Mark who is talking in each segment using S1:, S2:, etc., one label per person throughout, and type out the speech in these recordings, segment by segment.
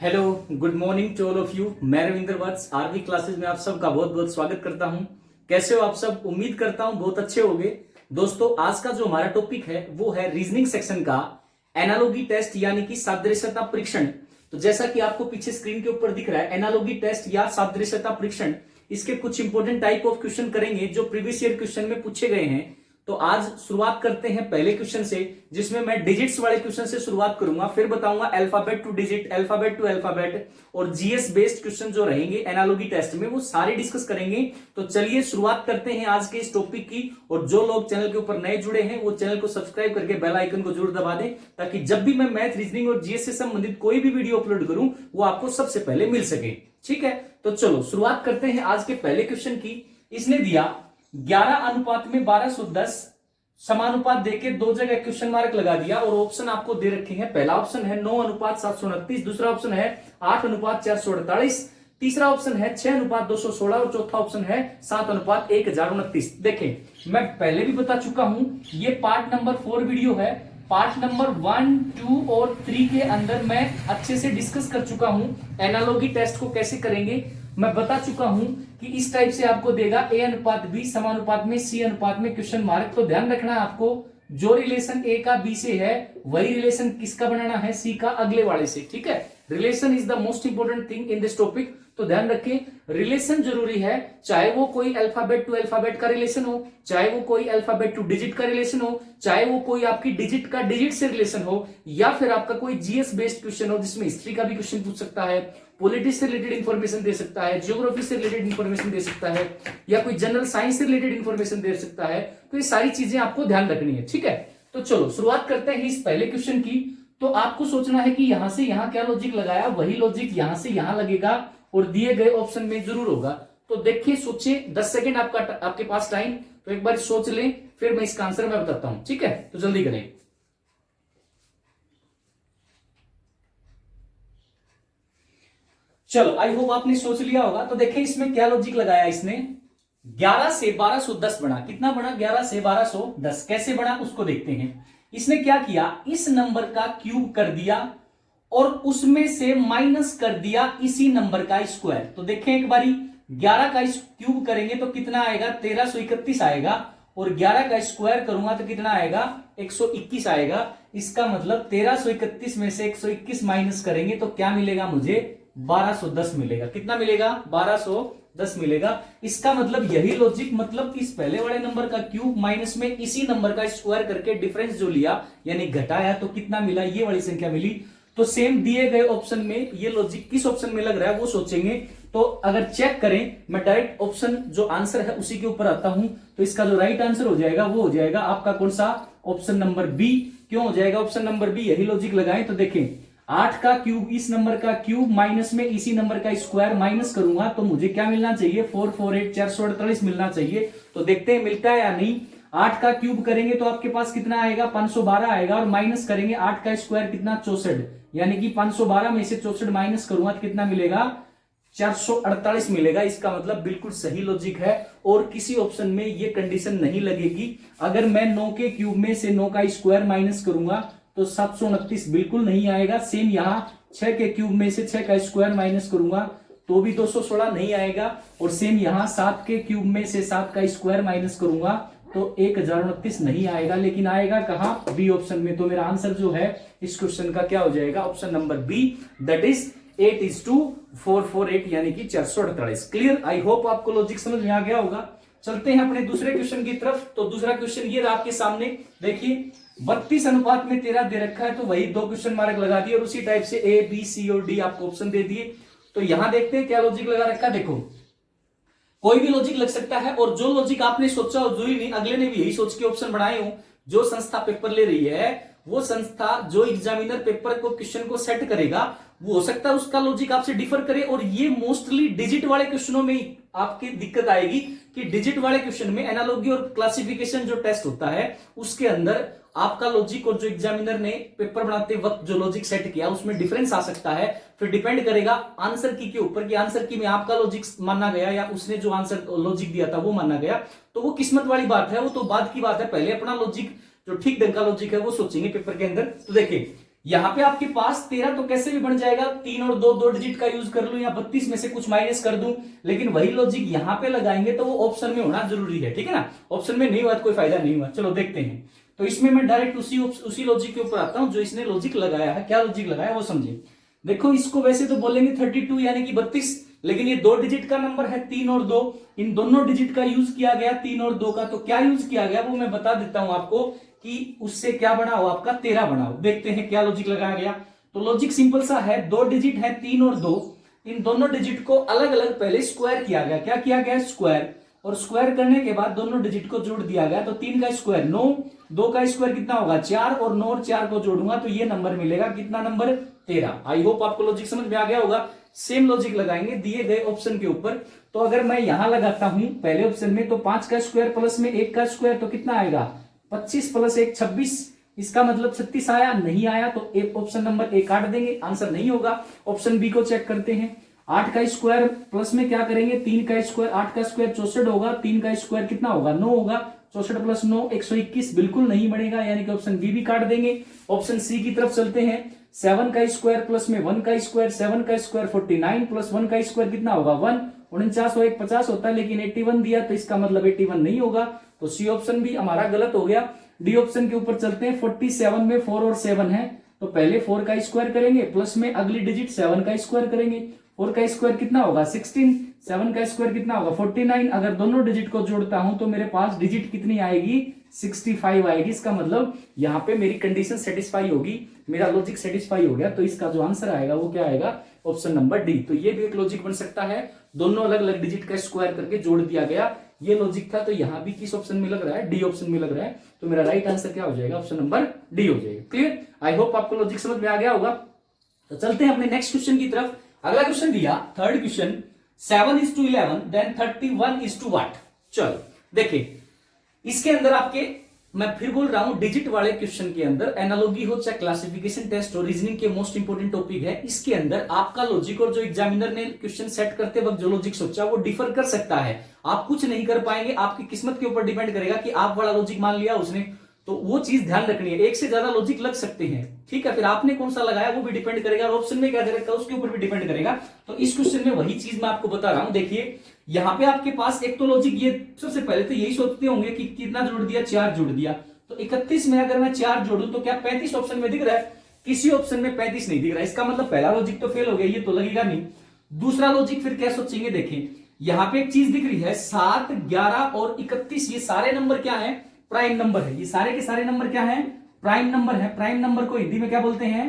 S1: Hello, good morning to all of you. मैं रविंद्र वत्स RV classes में आप सबका बहुत बहुत स्वागत करता हूं। कैसे हो आप सब? उम्मीद करता हूं बहुत अच्छे होंगे। दोस्तों, आज का जो हमारा टॉपिक है वो है रीजनिंग सेक्शन का एनालॉगी टेस्ट यानी कि सादृश्यता परीक्षण। तो जैसा कि आपको पीछे स्क्रीन के ऊपर दिख रहा है, एनालॉगी टेस्ट या सादृश्यता परीक्षण, इसके कुछ इंपोर्टेंट टाइप ऑफ क्वेश्चन करेंगे जो प्रीवियस ईयर क्वेश्चन में पूछे गए हैं। तो आज शुरुआत करते हैं पहले क्वेश्चन से, जिसमें मैं डिजिट्स वाले क्वेश्चन से शुरुआत करूंगा, फिर बताऊंगा alphabet to digit, alphabet to alphabet और जीएस बेस्ड क्वेश्चन जो रहेंगे एनालॉगी टेस्ट में वो सारे डिस्कस करेंगे। तो चलिए शुरुआत करते हैं आज के इस टॉपिक की। और जो लोग चैनल के ऊपर नए जुड़े हैं वो चैनल को सब्सक्राइब करके बेल आइकन को जरूर दबा दें, ताकि जब भी मैं मैथ, रीजनिंग और जीएस से संबंधित कोई भी वीडियो अपलोड करूं वो आपको सबसे पहले मिल सके। ठीक है, तो चलो शुरुआत करते हैं आज के पहले क्वेश्चन की। इसने दिया 11:1210 समानुपात देके दो जगह क्वेश्चन मार्क लगा दिया और ऑप्शन आपको दे रखे हैं। पहला ऑप्शन है 9:729, दूसरा ऑप्शन है 8:448, तीसरा ऑप्शन है 6:216 और चौथा ऑप्शन है 7:1029। देखें, मैं पहले भी बता चुका हूं, ये पार्ट नंबर 4 वीडियो है। पार्ट नंबर 1, 2 और 3 के अंदर मैं अच्छे से डिस्कस कर चुका हूं एनालॉगी टेस्ट को कैसे करेंगे। मैं बता चुका हूं कि इस टाइप से आपको देगा A/B समानुपात में C/अनुपात में क्वेश्चन मार्क। तो ध्यान रखना है आपको, जो रिलेशन A का B से है वही रिलेशन किसका बनाना है, C का अगले वाले से। ठीक है, relation is the most important thing in this topic. तो ध्यान रखें, रिलेशन जरूरी है, चाहे वो कोई अल्फाबेट टू अल्फाबेट का रिलेशन हो, चाहे वो कोई अल्फाबेट टू डिजिट का रिलेशन हो, चाहे वो कोई आपकी डिजिट का डिजिट से रिलेशन हो, या फिर आपका कोई जीएस बेस्ड क्वेश्चन हो जिसमें हिस्ट्री का भी क्वेश्चन पूछ सकता है, पॉलिटिक्स से रिलेटेड इंफॉर्मेशन दे सकता है, ज्योग्राफी से रिलेटेड इंफॉर्मेशन दे सकता है, या कोई जनरल साइंस से रिलेटेड इंफॉर्मेशन दे सकता है। तो ये सारी चीजें आपको ध्यान रखनी है। ठीक है, तो चलो शुरुआत करते हैं इस पहले क्वेश्चन की। तो आपको सोचना है कि यहां से यहां क्या लॉजिक लगाया, वही लॉजिक यहां से यहां लगेगा और दिए गए ऑप्शन में जरूर होगा। तो देखिए, सोचिए, 10 सेकेंड आपके पास टाइम, तो एक बार सोच लें, फिर मैं इसका आंसर मैं बताता हूं। ठीक है, तो जल्दी करें। चलो, आई होप आपने सोच लिया होगा। तो देखिए इसमें क्या लॉजिक लगाया इसने। 11 से 1210 बना, कितना बना? 11 से 1210। कैसे बना उसको देखते हैं। इसने क्या किया, इस नंबर का क्यूब कर दिया और उसमें से माइनस कर दिया इसी नंबर का स्क्वायर। तो देखें एक बारी, 11 का क्यूब करेंगे तो कितना आएगा? 1331 आएगा, और 11 का स्क्वायर करूंगा तो कितना आएगा? 121 आएगा। इसका मतलब 1331 में से 121 माइनस करेंगे तो क्या मिलेगा मुझे? 1210 मिलेगा। कितना मिलेगा? 1210 मिलेगा। इसका मतलब यही लॉजिक, मतलब इस पहले वाले नंबर का क्यूब माइनस में इसी नंबर का स्क्वायर करके डिफरेंस जो लिया यानी घटाया, तो कितना मिला? ये वाली संख्या मिली। तो सेम दिए गए ऑप्शन में ये लॉजिक किस ऑप्शन में लग रहा है वो सोचेंगे। तो अगर चेक करें, मैं डायरेक्ट ऑप्शन जो आंसर है उसी के ऊपर आता हूं, तो इसका जो राइट आंसर हो जाएगा वो हो जाएगा आपका कौन सा? Option number B. क्यों हो जाएगा ऑप्शन नंबर बी? यही लॉजिक लगाएं तो देखें, 8 का क्यूब इस नंबर का क्यूब माइनस में इसी नंबर का स्क्वायर माइनस करूंगा तो मुझे क्या मिलना चाहिए? 448 448 मिलना चाहिए। तो देखते हैं मिलता है या नहीं। 8 का क्यूब करेंगे तो आपके पास कितना आएगा? 512 आएगा, और माइनस करेंगे 8 का स्क्वायर कितना? 64, यानी कि 512 में से 64 माइनस करूंगा तो कितना मिलेगा? 448 मिलेगा। इसका मतलब बिल्कुल सही लॉजिक है और किसी ऑप्शन में ये कंडीशन नहीं लगेगी। अगर मैं 9 के क्यूब में से 9 का स्क्वायर माइनस करूंगा तो 729 बिल्कुल नहीं आएगा। सेम यहां 6 के क्यूब में से 6 का स्क्वायर माइनस करूंगा तो भी 216 नहीं आएगा, और सेम यहां 7 के क्यूब में से 7 का स्क्वायर माइनस करूंगा तो 1029 नहीं आएगा। लेकिन आएगा कहां? बी ऑप्शन में। तो मेरा आंसर जो है इस क्वेश्चन का क्या हो जाएगा? Option number B, that is 8:448 यानी कि 448। क्लियर? आई होप आपको लॉजिक समझ में आ गया होगा। चलते हैं अपने दूसरे क्वेश्चन की तरफ। तो दूसरा क्वेश्चन ये रहा आपके सामने। देखिए, 32:13 दे रखा है, तो वही 2 क्वेश्चन मार्क लगा दिए और उसी टाइप से ए, बी, सी और डी आपको ऑप्शन दे दिए। तो यहां देखते हैं क्या लॉजिक लगा रखा है। देखो, कोई भी लॉजिक लग सकता है, और जो लॉजिक आपने सोचा हो, जरूरी नहीं अगले ने भी यही सोच के ऑप्शन बनाए हो। जो संस्था पेपर ले रही है, वो संस्था जो एग्जामिनर पेपर को क्वेश्चन को सेट करेगा, वो हो सकता है उसका लॉजिक आपसे डिफर करे। और ये मोस्टली डिजिट वाले क्वेश्चनों में आपकी दिक्कत आएगी कि डिजिट वाले क्वेश्चन में एनालॉजी और क्लासिफिकेशन जो टेस्ट होता है उसके अंदर आपका लॉजिक और जो एग्जामिनर ने पेपर बनाते वक्त जो लॉजिक सेट किया उसमें डिफरेंस आ सकता है। फिर डिपेंड करेगा आंसर की के ऊपर कि आंसर की में आपका लॉजिक माना गया या उसने जो आंसर लॉजिक दिया था वो माना गया। तो वो किस्मत वाली बात है, वो तो बाद की बात है। पहले अपना लॉजिक जो ठीक ढंग का लॉजिक है वो सोचेंगे पेपर के अंदर। तो देखिए, यहां पे आपके पास 13 तो कैसे भी बन जाएगा, 3 और 2 दो डिजिट का यूज कर लूं या 32 में से कुछ माइनस कर दूं, लेकिन वही लॉजिक यहां पे लगाएंगे तो वो ऑप्शन में होना जरूरी है, ठीक है ना। ऑप्शन में नहीं हुआ तो कोई फायदा नहीं हुआ। चलो देखते हैं। तो इसमें मैं डायरेक्ट उसी लॉजिक के ऊपर आता हूं जो इसने लॉजिक लगाया है। क्या लॉजिक लगाया वो समझिए। देखो इसको वैसे तो बोलेंगे 32 यानी कि 32, लेकिन ये 2 डिजिट का नंबर है, 3 और 2, इन दोनों डिजिट का यूज किया गया 3 और 2 का। तो क्या यूज किया गया वो मैं बता देता हूं आपको कि उससे क्या बना हो, आपका 13 बना हो। देखते हैं क्या लॉजिक लगाया गया। तो लॉजिक सिंपल सा है, 2 डिजिट है 3 और 2, इन दोनों डिजिट को अलग अलग पहले स्क्वायर किया गया। क्या किया गया, स्क्वायर। और स्क्वायर करने के बाद दोनों डिजिट को जोड़ दिया गया। तो 3 का स्क्वायर 9, 2 का स्क्वायर कितना होगा 4, और 9 और 4 को जोड़ूंगा तो ये नंबर मिलेगा, कितना नंबर 13। आई होप आपको लॉजिक समझ में आ गया होगा। सेम लॉजिक लगाएंगे दिए गए ऑप्शन के ऊपर। तो अगर मैं यहां लगाता हूं पहले ऑप्शन में, तो 5 का स्क्वायर प्लस में 1 का स्क्वायर तो कितना आएगा 25 प्लस 1 26, इसका मतलब 36 आया। नहीं आया तो एक ऑप्शन नंबर ए काट देंगे, आंसर नहीं होगा। ऑप्शन बी को चेक करते हैं। 8 का स्क्वायर प्लस में क्या करेंगे 3 का स्क्वायर, 8 का स्क्वायर 64 होगा, 3 का स्क्वायर कितना होगा 9 होगा, 64 प्लस 9 121, बिल्कुल नहीं बनेगा, यानी कि ऑप्शन बी भी काट देंगे। ऑप्शन सी की तरफ चलते हैं। 7 का स्क्वायर प्लस में 1 का स्क्वायर, 7 का स्क्वायर 49 प्लस 1 का स्क्वायर कितना होगा 1, 49 और 1 50 होता है, लेकिन 81 दिया तो इसका मतलब 81 नहीं होगा। तो सी ऑप्शन भी हमारा गलत हो गया। डी ऑप्शन के ऊपर चलते हैं। 47 में 4 और 7 है, तो पहले 4 का स्क्वायर करेंगे प्लस में अगली डिजिट 7 का स्क्वायर करेंगे। 4 का स्क्वायर कितना होगा 16, 7 का स्क्वायर कितना होगा 49। अगर दोनों डिजिट को जोड़ता हूं तो मेरे पास डिजिट कितनी आएगी 65 आएगी। इसका मतलब यहाँ पे मेरी कंडीशन सेटिस्फाई होगी, मेरा लॉजिक सेटिस्फाई हो गया। तो इसका जो आंसर आएगा वो क्या आएगा, ऑप्शन नंबर डी। तो ये भी एक लॉजिक बन सकता है, दोनों अलग अलग डिजिट का स्क्वायर करके जोड़ दिया गया, ये लॉजिक था। तो यहाँ भी किस ऑप्शन में लग रहा है, डी ऑप्शन में लग रहा है। तो मेरा राइट आंसर क्या हो जाएगा, ऑप्शन नंबर डी हो जाएगा। क्लियर, आई होप आपको लॉजिक समझ में आ गया होगा। तो चलते हैं अपने नेक्स्ट क्वेश्चन की तरफ। अगला क्वेश्चन दिया, थर्ड क्वेश्चन, 7:11 देन 31:what। चलो देखिए, इसके अंदर आपके, मैं फिर बोल रहा हूं, डिजिट वाले क्वेश्चन के अंदर एनालॉजी हो चाहे क्लासिफिकेशन टेस्ट हो, रीजनिंग के मोस्ट इंपोर्टेंट टॉपिक है, इसके अंदर आपका लॉजिक और जो एग्जामिनर ने क्वेश्चन सेट करते वक्त जो लॉजिक सोचा वो डिफर कर सकता है। आप कुछ नहीं कर पाएंगे, आपकी किस्मत के ऊपर डिपेंड करेगा कि आप वाला लॉजिक मान लिया उसने, तो वो चीज ध्यान रखनी है। एक से ज्यादा लॉजिक लग सकते हैं, ठीक है। फिर आपने कौन सा लगाया वो भी डिपेंड करेगा, और ऑप्शन में क्या दे रखा है उसके ऊपर भी डिपेंड करेगा। तो इस क्वेश्चन में वही चीज मैं आपको बता रहा हूं। देखिए यहाँ पे आपके पास एक तो लॉजिक, ये सबसे पहले तो यही सोचते होंगे कि कितना जोड़ दिया 4 जोड़ दिया, तो 31 में अगर मैं 4 जोड़ू तो क्या 35 ऑप्शन में दिख रहा है, किसी ऑप्शन में 35 नहीं दिख रहा है। इसका मतलब पहला लॉजिक तो फेल हो गया, ये तो लगेगा नहीं। दूसरा लॉजिक फिर क्या सोचेंगे, देखें यहां पे एक चीज दिख रही है 7, 11 और 31, ये सारे नंबर क्या है, प्राइम नंबर है। ये सारे के सारे नंबर क्या है, प्राइम नंबर है। प्राइम नंबर को हिंदी में क्या बोलते हैं,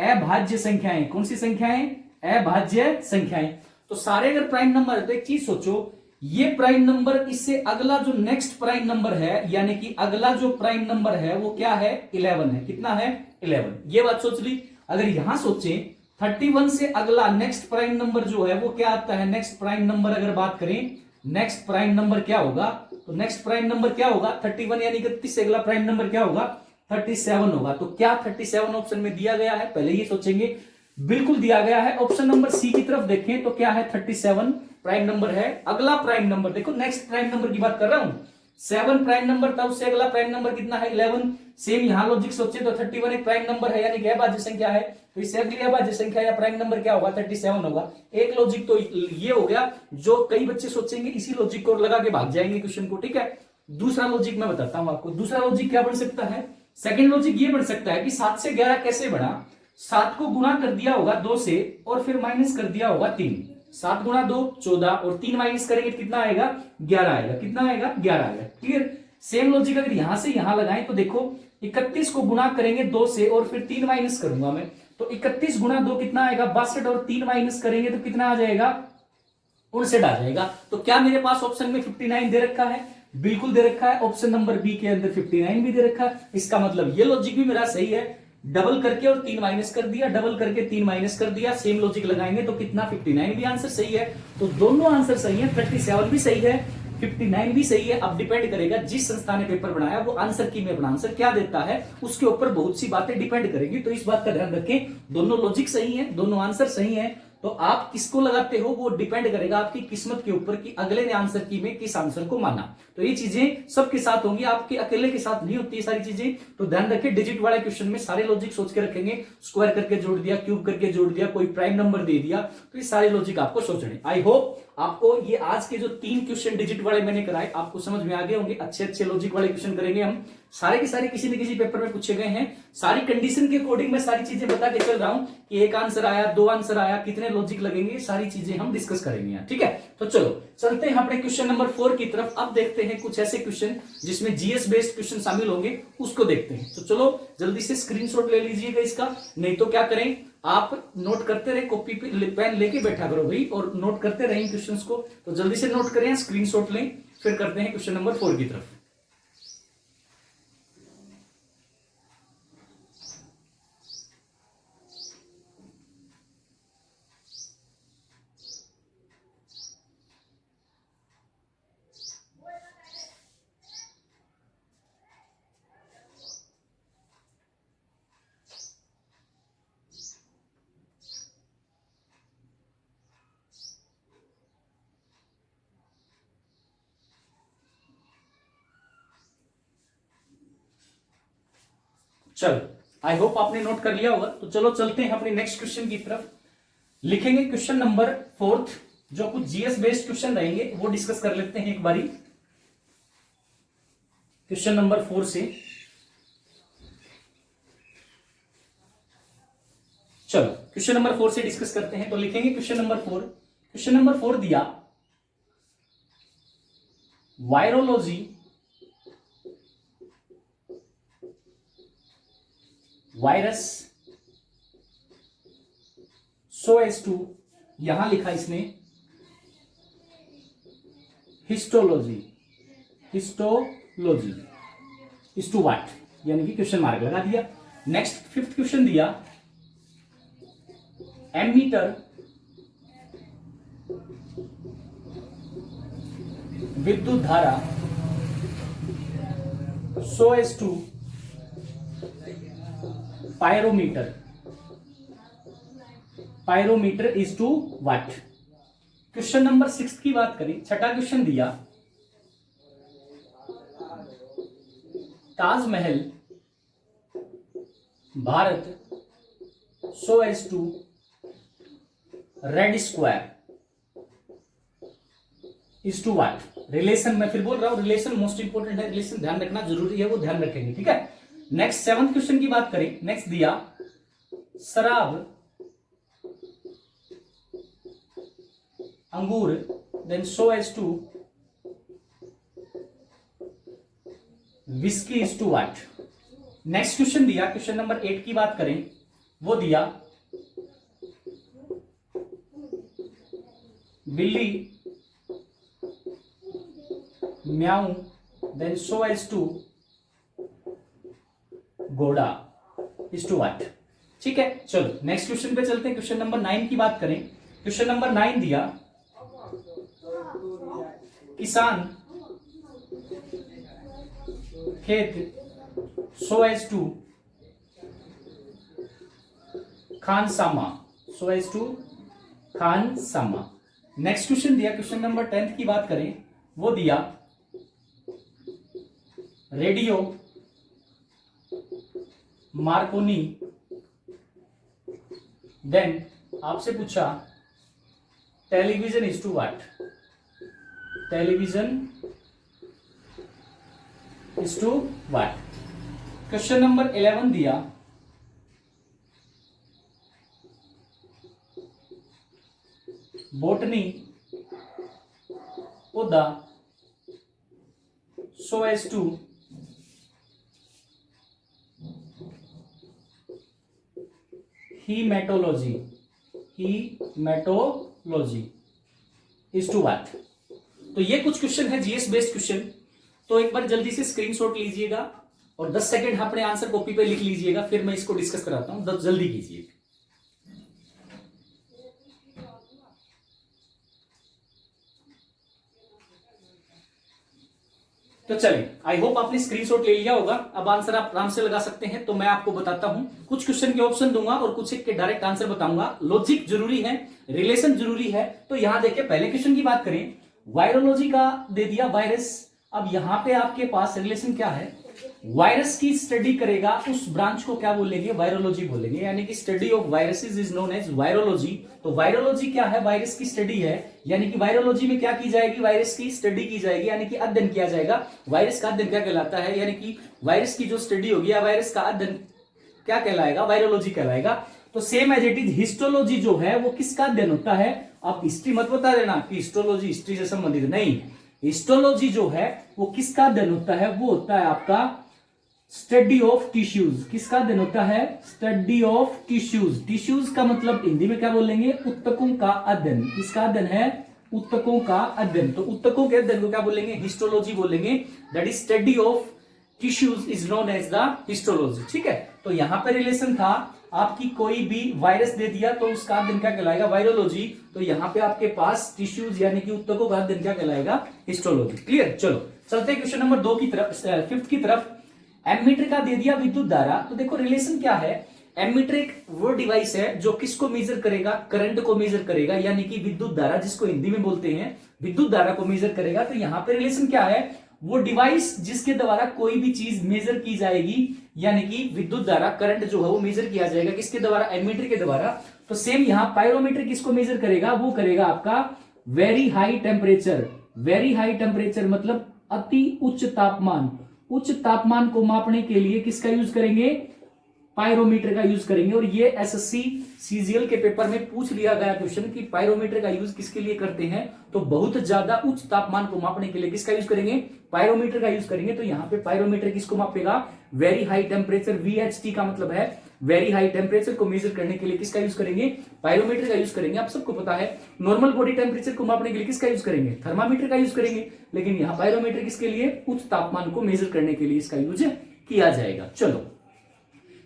S1: अभाज्य संख्याएं। कौन सी संख्याएं, अभाज्य संख्याएं। तो सारे अगर प्राइम नंबर है तो एक चीज सोचो, ये प्राइम नंबर, इससे अगला जो नेक्स्ट प्राइम नंबर है, यानी कि अगला जो प्राइम नंबर है वो क्या है 11 है। कितना है 11, ये बात सोच ली। अगर यहां सोचें 31 से अगला नेक्स्ट प्राइम नंबर जो है वो क्या आता है, नेक्स्ट प्राइम नंबर अगर बात करें, नेक्स्ट प्राइम नंबर क्या होगा, तो नेक्स्ट प्राइम नंबर क्या होगा 31, यानी 31 से अगला प्राइम नंबर क्या होगा 37 होगा। तो क्या 37 ऑप्शन में दिया गया है, पहले ये सोचेंगे, बिल्कुल दिया गया है। ऑप्शन नंबर सी की तरफ देखें तो क्या है 37 प्राइम नंबर है। अगला प्राइम नंबर देखो, नेक्स्ट प्राइम नंबर की बात कर रहा हूं, 7 प्राइम नंबर था, उससे अगला प्राइम नंबर कितना है 11। सेम यहां लॉजिक सोचे तो 31 एक प्राइम नंबर है, यानी कि अभाज्य संख्या है, तो इससे अगली अभाज्य संख्या या प्राइम नंबर क्या होगा 37 होगा। एक लॉजिक तो ये हो गया जो कई बच्चे सोचेंगे, इसी लॉजिक को लगा के भाग जाएंगे क्वेश्चन को, ठीक है। दूसरा लॉजिक मैं बताता हूं आपको, दूसरा लॉजिक क्या बन सकता है, सेकंड लॉजिक ये बन सकता है कि 7 से 11 कैसे बढ़ा, 7 को गुणा कर दिया होगा 2 से और फिर माइनस कर दिया होगा 3, 7 गुणा 2 14 और 3 माइनस करेंगे कितना आएगा 11 आएगा। कितना आएगा 11 आएगा। क्लियर। सेम लॉजिक अगर यहां से यहां लगाएं तो देखो 31 को गुणा करेंगे 2 से और फिर 3 माइनस करूंगा मैं, तो 31 गुणा 2 कितना आएगा 62 और 3 माइनस करेंगे तो कितना आ जाएगा 59 आ जाएगा। तो क्या मेरे पास ऑप्शन में 59 दे रखा है, बिल्कुल दे रखा है। ऑप्शन नंबर बी के अंदर 59 भी दे रखा है। इसका मतलब ये लॉजिक भी मेरा सही है, डबल करके और 3 माइनस कर दिया, डबल करके 3 माइनस कर दिया, सेम लॉजिक लगाएंगे तो कितना 59 भी आंसर सही है। तो दोनों आंसर सही है, 37 भी सही है, 59 भी सही है। अब डिपेंड करेगा जिस संस्था ने पेपर बनाया वो आंसर की में अपना आंसर क्या देता है, उसके ऊपर बहुत सी बातें डिपेंड करेगी। तो इस बात का ध्यान रखें, दोनों लॉजिक सही है, दोनों आंसर सही है, तो आप किसको लगाते हो वो डिपेंड करेगा आपकी किस्मत के ऊपर कि अगले ने आंसर की में किस आंसर को माना। तो ये चीजें सबके साथ होंगी, आपके अकेले के साथ नहीं होती ये सारी चीजें। तो ध्यान रखें, डिजिट वाले क्वेश्चन में सारे लॉजिक सोच के रखेंगे, स्क्वायर करके जोड़ दिया, क्यूब करके जोड़ दिया, कोई प्राइम नंबर दे दिया, तो ये सारे लॉजिक आपको सोचने। आई होप आपको ये आज के जो 3 क्वेश्चन डिजिट वाले मैंने कराए आपको समझ में आ गए होंगे। अच्छे अच्छे लॉजिक वाले क्वेश्चन करेंगे हम, सारे के सारे किसी न किसी पेपर में पूछे गए हैं। सारी कंडीशन के अकॉर्डिंग मैं सारी चीजें बता के चल रहा हूं कि एक आंसर आया, 2 आंसर आया, कितने लॉजिक लगेंगे, सारी चीजें हम डिस्कस करेंगे यहाँ, ठीक है। तो चलो चलते हैं अपने क्वेश्चन नंबर 4 की तरफ। अब देखते हैं कुछ ऐसे क्वेश्चन जिसमें जीएस बेस्ड क्वेश्चन शामिल होंगे, उसको देखते हैं। तो चलो जल्दी से स्क्रीनशॉट ले लीजिएगा इसका, नहीं तो क्या करें आप नोट करते रहे, कॉपी पे पेन लेके बैठा करो भाई और नोट करते रहें क्वेश्चंस को। तो जल्दी से नोट करें, स्क्रीनशॉट लें, फिर करते हैं क्वेश्चन नंबर 4 की तरफ। चलो आई होप आपने नोट कर लिया होगा। तो चलो चलते हैं अपने नेक्स्ट क्वेश्चन की तरफ। लिखेंगे क्वेश्चन नंबर 4, जो कुछ जीएस बेस्ड क्वेश्चन रहेंगे वो डिस्कस कर लेते हैं एक बारी। क्वेश्चन नंबर 4 से चलो क्वेश्चन नंबर 4 से डिस्कस करते हैं। तो लिखेंगे क्वेश्चन नंबर 4। क्वेश्चन नंबर 4 दिया, virology virus so as to, यहां लिखा इसने histology, histology is to what, यानी कि क्वेश्चन मार्क लगा दिया। नेक्स्ट 5th क्वेश्चन दिया, एमीटर विद्युत धारा so as to pyrometer, pyrometer is to what. Question number 6 की बात करें, छठा क्वेश्चन दिया, Taj Mahal Bharat so as to red square is to what. Relation मैं फिर बोल रहा हूं, रिलेशन मोस्ट इंपोर्टेंट है, रिलेशन ध्यान रखना जरूरी है, वो ध्यान रखेंगे, ठीक है। नेक्स्ट 7th क्वेश्चन की बात करें, नेक्स्ट दिया, शराब अंगूर then so as to whisky is to what. Next question दिया, क्वेश्चन नंबर 8 की बात करें, वो दिया, बिल्ली म्याऊ देन सो एज टू घोड़ा इज टू व्हाट, ठीक है। चलो नेक्स्ट क्वेश्चन पे चलते हैं। क्वेश्चन नंबर 9 की बात करें, क्वेश्चन नंबर 9 दिया, किसान खेत सो एज टू खानसामा, सो एज टू खानसामा। नेक्स्ट क्वेश्चन दिया, क्वेश्चन नंबर 10 की बात करें, वो दिया, रेडियो मार्कोनी देन आपसे पूछा television is to what, television is to what. Question number 11 दिया, बोटनी पौधा so as to haematology, haematology is to what. तो ये कुछ क्वेश्चन है जीएस बेस्ड क्वेश्चन। तो एक बार जल्दी से स्क्रीनशॉट लीजिएगा और 10 सेकंड अपने आंसर कॉपी पे लिख लीजिएगा, फिर मैं इसको डिस्कस कराता हूं। जल्दी कीजिए। तो तो चलिए, आई होप आपने स्क्रीनशॉट ले लिया होगा। अब आंसर आप आराम से लगा सकते हैं। तो मैं आपको बताता हूं, कुछ क्वेश्चन के ऑप्शन दूंगा और कुछ एक के डायरेक्ट आंसर बताऊंगा। लॉजिक जरूरी है, रिलेशन जरूरी है। तो यहां देखिए, पहले क्वेश्चन की बात करें, वायरोलॉजी का दे दिया वायरस। अब यहां पे आपके पास रिलेशन क्या है, वायरस की स्टडी करेगा उस ब्रांच को क्या बोलेंगे, वायरोलॉजी बोलेंगे, यानी कि study of viruses is known as virology. तो वायरोलॉजी क्या है, वायरस की स्टडी है, यानी कि वायरोलॉजी में क्या की जाएगी, वायरस की स्टडी की जाएगी, यानी कि अध्ययन किया जाएगा। वायरस का अध्ययन क्या कहलाता है, यानी कि वायरस की जो स्टडी होगी या वायरस का अध्ययन क्या कहलाएगा, वायरोलॉजी कहलाएगा। तो same as it is histology जो है वो किसका अध्ययन होता है। आप हिस्ट्री मत बता देना कि हिस्टोलॉजी हिस्ट्री से संबंधित नहीं, हिस्टोलॉजी जो है वो किसका अध्ययन होता है, वो होता है आपका स्टडी ऑफ टिश्यूज। किसका अध्ययन होता है, स्टडी ऑफ टिश्यूज। टिश्यूज का मतलब हिंदी में क्या बोलेंगे, ऊतकों का अध्ययन। किसका अध्ययन है, ऊतकों का अध्ययन। तो ऊतकों के अध्ययन को क्या बोलेंगे, हिस्टोलॉजी बोलेंगे। That is study of tissues is known as the histology. ठीक है, तो यहां पर रिलेशन था, आपकी कोई भी वायरस दे दिया तो उसका अध्ययन क्या कहलाएगा, वायरोलॉजी। तो यहां पे आपके पास टिश्यूज यानी कि ऊतकों का अध्ययन क्या कहलाएगा, हिस्टोलॉजी। क्लियर। चलो चलते हैं क्वेश्चन नंबर 2 की तरफ, 5th की तरफ। एमीटर का दे दिया विद्युत धारा। तो देखो रिलेशन क्या है, एमीटर एक वो डिवाइस है जो किसको मेजर करेगा, करंट को मेजर करेगा, यानी कि विद्युत धारा, जिसको हिंदी में बोलते हैं विद्युत धारा को मेजर करेगा। तो यहां पे रिलेशन क्या है, वो डिवाइस जिसके द्वारा कोई भी चीज मेजर की जाएगी, यानी कि विद्युत धारा करंट जो है वो मेजर किया जाएगा किसके द्वारा, एमीटर के द्वारा। तो सेम यहां पायरोमीटर किसको मेजर करेगा, वो करेगा आपका very high temperature. Very high temperature मतलब अति उच्च तापमान। उच्च तापमान को मापने के लिए किसका यूज करेंगे, पायरोमीटर का यूज करेंगे। और ये एसएससी सीजीएल के पेपर में पूछ लिया गया क्वेश्चन कि पायरोमीटर का यूज किसके लिए करते हैं। तो बहुत ज्यादा उच्च तापमान को मापने के लिए किसका यूज करेंगे, पायरोमीटर का यूज करेंगे। तो यहाँ पे पायरोमीटर किसको मापेगा, वेरी हाई टेम्परेचर, वीएचटी का मतलब है वेरी हाई टेम्परेचर को मेजर करने के लिए किसका यूज करेंगे, पायरोमीटर का यूज करेंगे। आप सबको पता है नॉर्मल बॉडी टेम्परेचर को मापने के लिए किसका यूज करेंगे, थर्मामीटर का यूज करेंगे। लेकिन यहाँ पायरोमीटर किसके लिए, उच्च तापमान को मेजर करने के लिए इसका यूज किया जाएगा। चलो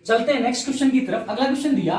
S1: चलते हैं नेक्स्ट क्वेश्चन की तरफ। अगला क्वेश्चन दिया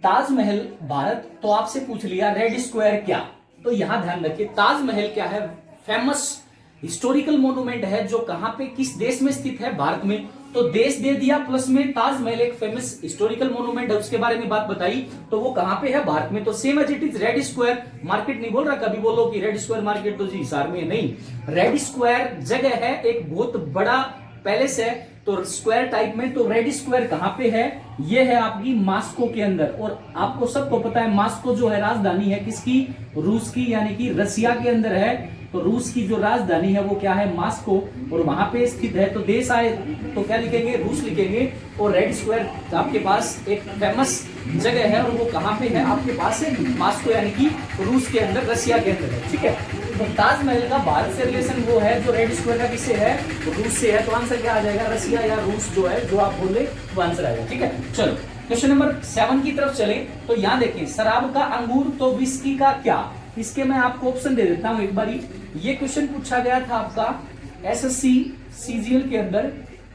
S1: ताजमहल भारत। तो आपसे पूछ लिया रेड स्क्वायर क्या। तो यहां ध्यान रखिए, ताजमहल क्या है, फेमस हिस्टोरिकल मोन्यूमेंट है जो कहां पे किस देश में स्थित है, भारत में। तो देश दे दिया प्लस में ताजमहल एक फेमस हिस्टोरिकल मोन्यूमेंट है, उसके बारे में बात बताई। तो वो कहां पे है, भारत में। तो same as it is red square market नहीं बोल रहा, कभी बोलो कि रेड स्क्वायर मार्केट तो जी हिसार में नहीं। रेड स्क्वायर जगह है, एक बहुत बड़ा पैलेस है तो स्क्वायर टाइप में। तो रेड स्क्वायर कहां पे है, ये है आपकी मॉस्को के अंदर। और आपको सबको पता है मॉस्को जो है राजधानी है किसकी, रूस की, यानी कि रसिया के अंदर है। तो रूस की जो राजधानी है वो क्या है, मॉस्को, और वहां पे स्थित है। तो देश आए तो क्या लिखेंगे, रूस लिखेंगे। और रेड स्क्वायर आपके पास एक फेमस जगह है और वो कहां पे है, आपके पास है मॉस्को, यानी कि रूस के अंदर, रसिया के अंदर है। ठीक है, तो ताजमहल का भारत से रिलेशन वो है जो रेड स्क्वायर का किससे है, रूस से है। तो आंसर क्या आ जाएगा, रसिया या रूस जो है, जो आप बोले वो आंसर आएगा। ठीक है, चलो क्वेश्चन नंबर 7 की तरफ चले। तो यहां देखें, शराब का अंगूर तो विस्की का क्या। इसके मैं आपको ऑप्शन दे देता हूं एक बारी। ये क्वेश्चन पूछा गया था आपका एसएससी सीजीएल के अंदर।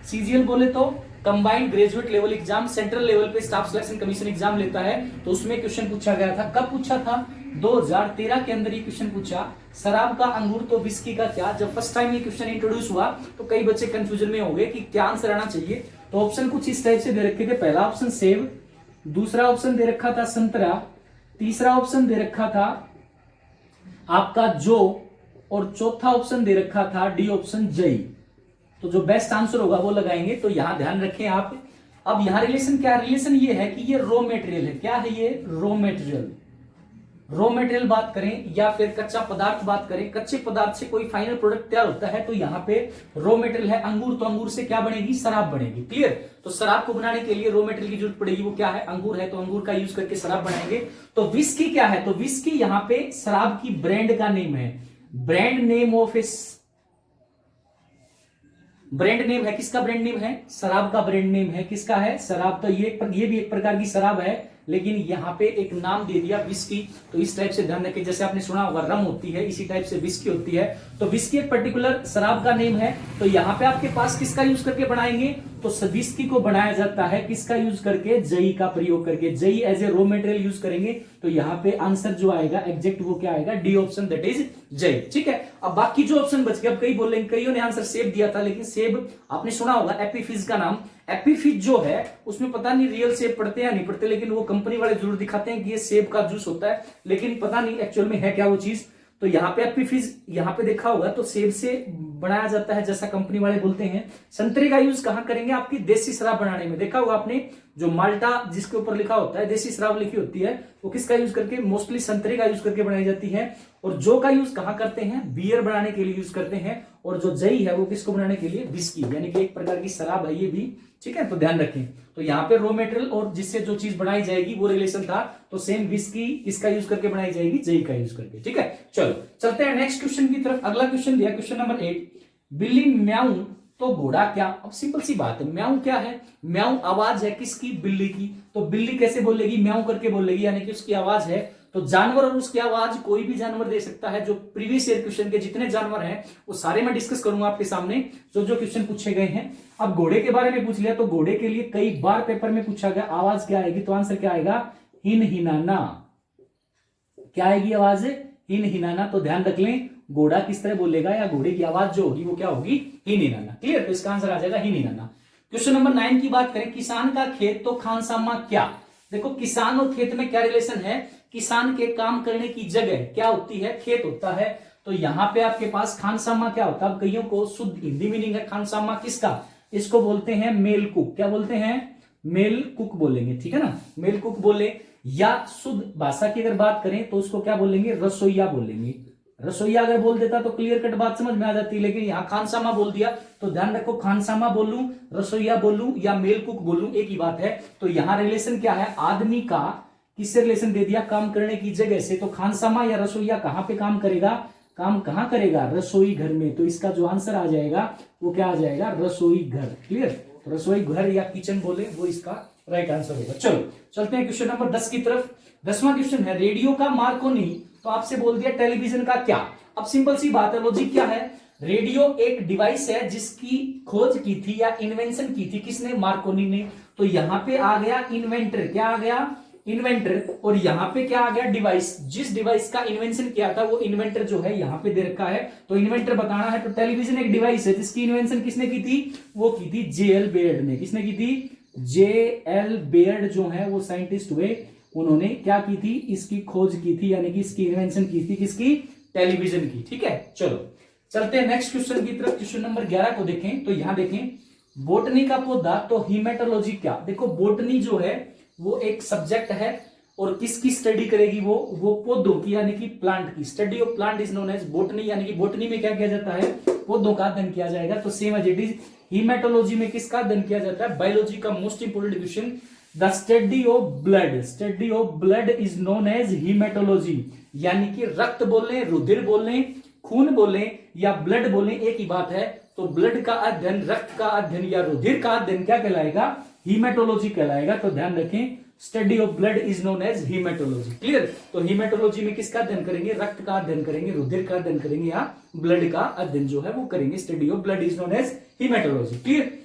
S1: सीजीएल बोले तो combined graduate level exam, central level पे स्टाफ सिलेक्शन कमीशन एग्जाम लेता है। तो उसमें क्वेश्चन पूछा गया था, कब पूछा था, 2013 के अंदर ये क्वेश्चन पूछा, शराब का अंगूर तो विस्की का क्या। जब फर्स्ट टाइम ये क्वेश्चन इंट्रोड्यूस हुआ तो कई बच्चे कंफ्यूजन में हो गए कि क्या आंसर आना चाहिए। तो ऑप्शन कुछ इस टाइप से दे रखे थे। पहला ऑप्शन सेब, दूसरा ऑप्शन दे रखा था संतरा, तीसरा ऑप्शन दे रखा था आपका जो, और चौथा ऑप्शन दे रखा था डी ऑप्शन जई। तो जो बेस्ट आंसर होगा वो लगाएंगे। तो यहां ध्यान रखें आप। अब यहां रिलेशन क्या है, रिलेशन ये है कि ये रॉ मेटेरियल है। क्या है ये, रॉ मेटेरियल। रॉ मेटेरियल बात करें या फिर कच्चा पदार्थ बात करें, कच्चे पदार्थ से कोई फाइनल प्रोडक्ट तैयार होता है। तो यहाँ पे रॉ मेटेरियल है अंगूर, तो अंगूर से क्या बनेगी, शराब बनेगी। क्लियर। तो शराब को बनाने के लिए रॉ मेटेरियल की जरूरत पड़ेगी, वो क्या है, अंगूर है। तो अंगूर का यूज करके शराब बनाएंगे। तो विस्की क्या है, तो विस्की यहाँ पे शराब की ब्रांड का नेम है, brand name of A, brand name है। किसका ब्रांड नेम है, शराब का ब्रांड नेम है। किसका है, शराब। तो ये भी एक प्रकार की शराब है लेकिन यहाँ पे एक नाम दे दिया विस्की। तो इस टाइप से ध्यान रखें, जैसे आपने सुना होगा रम होती है, इसी टाइप से विस्की होती है। तो विस्की एक पर्टिकुलर शराब का नेम है। तो यहाँ पे आपके पास किसका यूज करके बनाएंगे, तो विस्की को बनाया जाता है किसका यूज करके, जई का प्रयोग करके। जई as a raw material use करेंगे। तो यहाँ पे आंसर जो आएगा एग्जैक्ट वो क्या आएगा, डी ऑप्शन, दैट इज जई। ठीक है, अब बाकी जो ऑप्शन बच गए, अब कई बोलेंगे, कईयों ने आंसर सेब दिया था, लेकिन सेब आपने सुना होगा एपीफिज का नाम। एपीफिज जो है उसमें पता नहीं रियल सेब पड़ते या नहीं पड़ते, लेकिन वो कंपनी वाले जरूर दिखाते हैं कि ये सेब का जूस होता है, लेकिन पता नहीं एक्चुअल में है क्या वो चीज। तो यहाँ पे एपीफिज यहाँ पे देखा होगा तो सेब से बनाया जाता है जैसा कंपनी वाले बोलते हैं। संतरे का यूज कहां करेंगे, आपकी देसी शराब बनाने में। देखा होगा आपने, जो माल्टा जिसके ऊपर लिखा होता है देसी शराब लिखी होती है, वो किसका यूज करके, मोस्टली संतरे का यूज करके बनाई जाती है। और जो का यूज कहां करते हैं, बियर बनाने के लिए यूज करते हैं। और जो जई है वो किसको बनाने के लिए, विस्की, यानी कि एक प्रकार की शराब है ये भी। ठीक है, तो ध्यान रखें। तो यहाँ पे रॉ मटेरियल और जिससे जो चीज बनाई जाएगी वो रिलेशन था। तो सेम विस्की किसका यूज करके बनाई जाएगी, जई का यूज करके। ठीक है, चलो चलते हैं नेक्स्ट क्वेश्चन की तरफ। अगला क्वेश्चन दिया, क्वेश्चन नंबर 8, बिल्ली म्याऊ तो घोड़ा क्या। अब सिंपल सी बात है, म्याऊ क्या है, म्याऊ आवाज है किसकी, बिल्ली की। तो बिल्ली कैसे बोलेगी, म्याऊ करके बोलेगी, यानी कि उसकी आवाज है। तो जानवर और उसकी आवाज कोई भी जानवर दे सकता है। जो प्रीवियस ईयर क्वेश्चन के जितने जानवर हैं वो सारे मैं डिस्कस करूंगा आपके सामने, जो जो क्वेश्चन पूछे गए हैं। अब घोड़े के बारे में पूछ लिया, तो घोड़े के लिए कई बार पेपर में पूछा गया आवाज क्या आएगी, तो आंसर क्या आएगा, हिन हिनाना। क्या आएगी आवाज, हिन हिनाना। तो ध्यान रख लें, घोड़ा किस तरह बोलेगा या घोड़े की आवाज जो होगी वो क्या होगी, हिन हिनाना। क्लियर, तो इसका आंसर आ जाएगा हिन हिनाना। क्वेश्चन नंबर 9 की बात करें, किसान का खेत तो खानसामा क्या। देखो किसान और खेत में क्या रिलेशन है, किसान के काम करने की जगह क्या होती है, खेत होता है। तो यहाँ पे आपके पास खानसामा क्या होता है, कईयों को शुद्ध हिंदी मीनिंग है खानसामा किसका, इसको बोलते हैं मेल कुक। क्या बोलते हैं, मेल कुक बोलेंगे। ठीक है ना, मेल कुक बोले, या शुद्ध भाषा की अगर बात करें तो उसको क्या बोलेंगे, रसोईया बोलेंगे। रसोईया अगर बोल देता तो क्लियर कट बात समझ में आ जाती, लेकिन यहाँ खानसामा बोल दिया। तो ध्यान रखो, खानसामा बोलूं, रसोईया बोलूं या मेल कुक बोलूं एक ही बात है। तो यहाँ रिलेशन क्या है, आदमी का किससे रिलेशन दे दिया, काम करने की जगह से। तो खानसामा या रसोईया कहां पे काम करेगा, काम कहां करेगा, रसोई घर में। तो इसका जो आंसर आ जाएगा वो क्या आ जाएगा, रसोई घर। क्लियर, तो रसोई घर या किचन बोले वो इसका राइट आंसर होगा। चलो चलते हैं क्वेश्चन नंबर 10 की तरफ। 10वां क्वेश्चन है, रेडियो का मार्कोनी तो आपसे बोल दिया टेलीविजन का क्या। अब सिंपल सी बात है, लॉजिक क्या है, रेडियो एक डिवाइस है जिसकी खोज की थी या इन्वेंशन की थी किसने, मार्कोनी ने। तो यहां पे आ गया इन्वेंटर, क्या आ गया, इन्वेंटर। और यहां पे क्या आ गया, डिवाइस। जिस डिवाइस का इन्वेंशन किया था वो इन्वेंटर जो है यहां पे दे रखा है। तो इन्वेंटर बताना है। तो टेलीविजन एक डिवाइस है जिसकी इन्वेंशन किसने की थी, वो की थी जेएल बेयर्ड ने। किसने की थी, जेएल बेयर्ड जो है वो साइंटिस्ट हुए, उन्होंने क्या की थी, इसकी खोज की थी, यानी कि इसकी इन्वेंशन की थी किसकी, टेलीविजन की। ठीक है, चलो चलते हैं नेक्स्ट क्वेश्चन की तरफ। क्वेश्चन नंबर 11 को देखें, तो यहां देखें, बोटनी का पौधा तो हीमेटोलॉजी क्या। देखो बोटनी जो है वो एक सब्जेक्ट है और किसकी स्टडी करेगी, वो पौधों की, यानी कि प्लांट की। Study of plant is known as botany, यानी कि बोटनी में क्या किया जाता है, पौधों का अध्ययन किया जाएगा। तो same as it is haematology में किसका अध्ययन किया जाता है, बायोलॉजी का most important question. The study of blood, study of blood is known as haematology, यानी कि रक्त बोले, रुधिर बोले, खून बोले या ब्लड बोले एक ही बात है। तो ब्लड का अध्ययन, रक्त का अध्ययन या रुधिर का अध्ययन क्या कहलाएगा, हीमेटोलॉजी कहलाएगा। तो ध्यान रखें, study of blood is known as haematology. Clear, तो हीमेटोलॉजी में किसका अध्ययन करेंगे, रक्त का अध्ययन करेंगे, रुधिर का अध्ययन करेंगे या ब्लड का अध्ययन जो है वो करेंगे। Study of blood is known as haematology. Clear,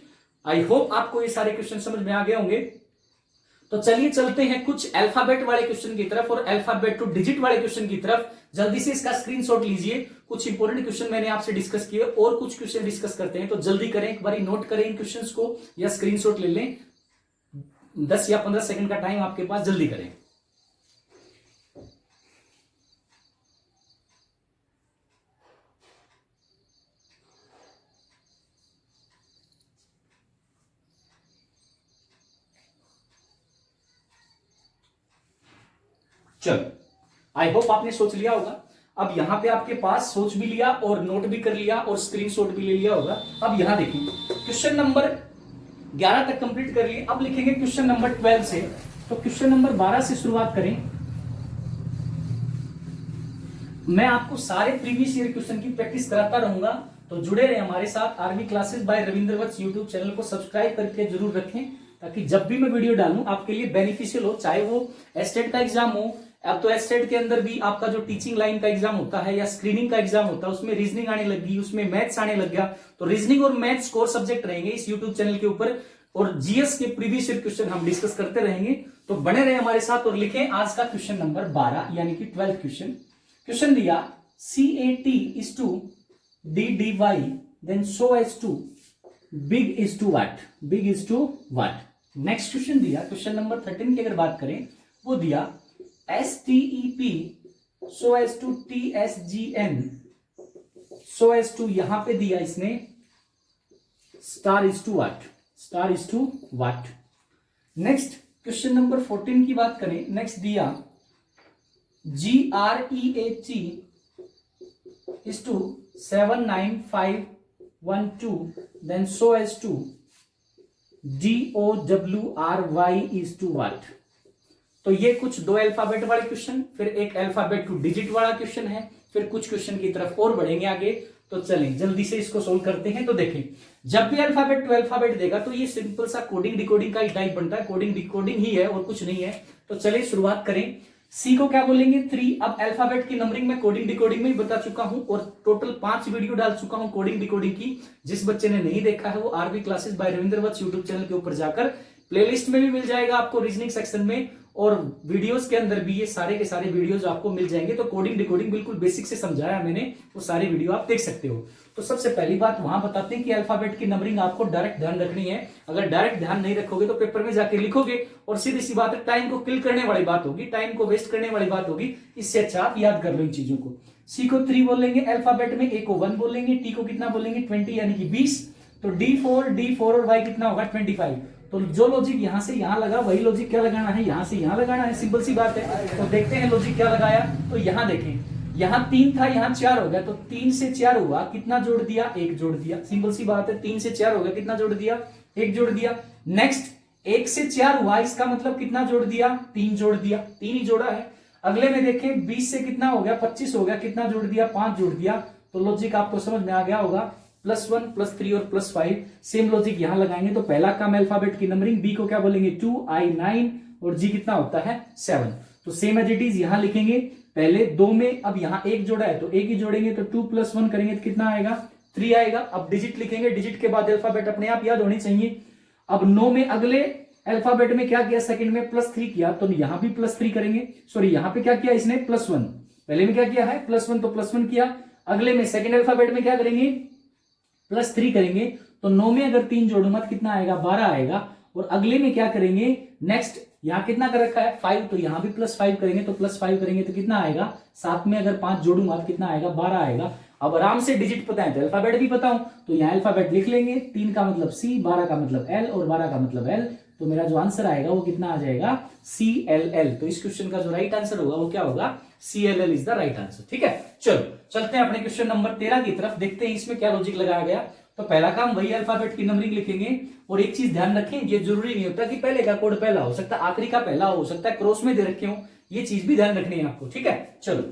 S1: I hope आपको ये सारे क्वेश्चन समझ में आ गए होंगे। तो चलिए चलते हैं कुछ अल्फाबेट वाले क्वेश्चन की तरफ और अल्फाबेट टू डिजिट वाले क्वेश्चन की तरफ। जल्दी से इसका स्क्रीनशॉट लीजिए। कुछ इंपॉर्टेंट क्वेश्चन मैंने आपसे डिस्कस किए और कुछ क्वेश्चन डिस्कस करते हैं, तो जल्दी करें, एक बार नोट करें इन क्वेश्चंस को या स्क्रीनशॉट ले लें। 10 या 15 सेकंड का टाइम आपके पास, जल्दी करें। चलो, आई होप आपने सोच लिया होगा। अब यहां पे आपके पास सोच भी लिया और नोट भी कर लिया और स्क्रीनशॉट भी ले लिया होगा। अब यहां देखिए, क्वेश्चन नंबर 11 तक कंप्लीट कर लिए। अब लिखेंगे क्वेश्चन नंबर 12 से। तो क्वेश्चन नंबर 12 से शुरुआत करें। मैं आपको सारे प्रीवियस ईयर क्वेश्चन की प्रैक्टिस कराता रहूंगा, तो जुड़े रहे हमारे साथ। Army classes by Ravindra Vats YouTube channel को सब्सक्राइब करके जरूर रखें, ताकि जब भी मैं वीडियो डालूं आपके लिए बेनिफिशियल हो, चाहे वो एस्टेट का एग्जाम हो। अब तो एस्टेट के अंदर भी आपका जो टीचिंग लाइन का एग्जाम होता है या स्क्रीनिंग का एग्जाम होता है, उसमें रीजनिंग आने लगी, उसमें मैथ्स आने लग गया, तो रीजनिंग और मैथ्स कोर सब्जेक्ट रहेंगे इस यूट्यूब चैनल के ऊपर, और जीएस के प्रीवियस ईयर क्वेश्चन हम डिस्कस करते रहेंगे। तो बने रहे हमारे साथ और लिखें आज का क्वेश्चन नंबर 12 यानी कि 12th क्वेश्चन। क्वेश्चन दिया CAT is to DDY then so as to big is to what, big is to what। Next question दिया क्वेश्चन नंबर 13 की अगर बात करें, वो दिया STEP so as to TSGN so as to, यहां पे दिया इसने star is to what, star is to what. Next question number 14 की बात करें, नेक्स्ट दिया GREAT is to 79512 then so as to DOWRY is to what. तो ये कुछ दो अल्फाबेट वाले क्वेश्चन, फिर एक अल्फाबेट टू डिजिट वाला क्वेश्चन है, फिर कुछ क्वेश्चन की तरफ और बढ़ेंगे आगे। तो चलें जल्दी से इसको सोल्व करते हैं। तो देखें, जब भी अल्फाबेट टू अल्फाबेट देगा तो ये सिंपल सा कोडिंग डिकोडिंग का ही टाइप बनता है, कोडिंग डिकोडिंग ही है और कुछ नहीं है। तो चलिए शुरुआत करें। सी को क्या बोलेंगे 3। अब अल्फाबेट की नंबरिंग में कोडिंग डिकोडिंग में ही बता चुका हूं और टोटल 5 वीडियो डाल चुका हूं कोडिंग डिकोडिंग की। जिस बच्चे ने नहीं देखा है वो RV classes by Ravindra Vats YouTube channel के ऊपर जाकर प्लेलिस्ट में भी मिल जाएगा आपको, रीजनिंग सेक्शन में, और वीडियोस के अंदर भी ये सारे के सारे वीडियोस आपको मिल जाएंगे। तो कोडिंग डिकोडिंग बिल्कुल बेसिक से समझाया मैंने, वो सारी वीडियो आप देख सकते हो। तो सबसे पहली बात वहां बताते हैं कि अल्फाबेट की नंबरिंग आपको डायरेक्ट ध्यान रखनी है। अगर डायरेक्ट ध्यान नहीं रखोगे तो पेपर में जाके लिखोगे और सीधी सी बात है, टाइम को किल करने वाली बात होगी, टाइम को वेस्ट करने वाली बात होगी। इससे अच्छा आप याद कर लो इन चीजों को। सी को 3 बोलेंगे अल्फाबेट में, ए को 1 बोलेंगे, टी को कितना बोलेंगे 20 यानी कि 20। तो D4 और Y कितना होगा 25। तो जो लॉजिक यहां से यहां लगा वही लॉजिक क्या लगाना है, यहां से यहां लगाना है, सिंपल सी बात है। तो देखते हैं लॉजिक क्या लगाया। तो यहां देखें, यहां 3 था, यहां 4 हो गया, तो 3 से 4 हुआ, कितना जोड़ दिया 1 जोड़ दिया, सिंपल सी बात है। 3 से 4 हो गया, कितना जोड़ दिया 1 जोड़ दिया। नेक्स्ट 1 से 4 हुआ, इसका मतलब कितना जोड़ दिया 3 जोड़ दिया, 3 ही जोड़ा है। अगले में देखें 20 से कितना हो गया 25 हो गया, कितना जोड़ दिया 5 जोड़ दिया। तो लॉजिक आपको समझ में आ गया होगा, +1 +3 और +5। सेम लॉजिक यहां लगाएंगे। तो पहला काम अल्फाबेट की नंबरिंग, बी को क्या बोलेंगे 2, I 9 और जी कितना होता है 7। तो सेम एज इट इज यहां लिखेंगे। पहले 2 में अब यहां 1 जोड़ा है तो 1 ही जोड़ेंगे, तो 2 + 1 करेंगे तो कितना आएगा 3 आएगा। अब डिजिट लिखेंगे, डिजिट के बाद अल्फाबेट अपने आप याद होनी चाहिए। अब 9 में अगले अल्फाबेट में क्या किया, सेकंड में +3 किया, तो यहां भी +3 करेंगे। सॉरी, यहां पे क्या किया इसने +1, पहले में क्या किया है +1, तो +1 किया। अगले में सेकंड अल्फाबेट में क्या करेंगे +3 करेंगे। तो 9 में अगर 3 जोड़ूंगा तो कितना आएगा 12 आएगा। और अगले में क्या करेंगे, नेक्स्ट यहां कितना कर रखा है 5, तो यहां भी +5 करेंगे, तो +5 करेंगे तो कितना आएगा 7 में अगर 5 जोड़ूंगा तो कितना आएगा 12 आएगा। अब आराम से डिजिट पता है तो अल्फाबेट भी पता हूं, तो यहां अल्फाबेट लिख लेंगे। 3 का मतलब C, 12 का मतलब L और 12 का मतलब L। तो मेरा जो आंसर आएगा वो कितना आ जाएगा CLL। तो इस क्वेश्चन का जो राइट आंसर होगा वो क्या होगा CLL is the right answer. ठीक है, चलो चलते हैं अपने क्वेश्चन नंबर 13 की तरफ, देखते हैं इसमें क्या लॉजिक लगाया गया। तो पहला काम वही अल्फाबेट की नंबरिंग लिखेंगे। और एक चीज ध्यान रखें, ये जरूरी नहीं होता कि पहले का कोड पहला हो सकता है, आखिरी का पहला हो सकता है, क्रॉस में दे रखे हो, ये चीज भी ध्यान रखनी है आपको। ठीक है, चलो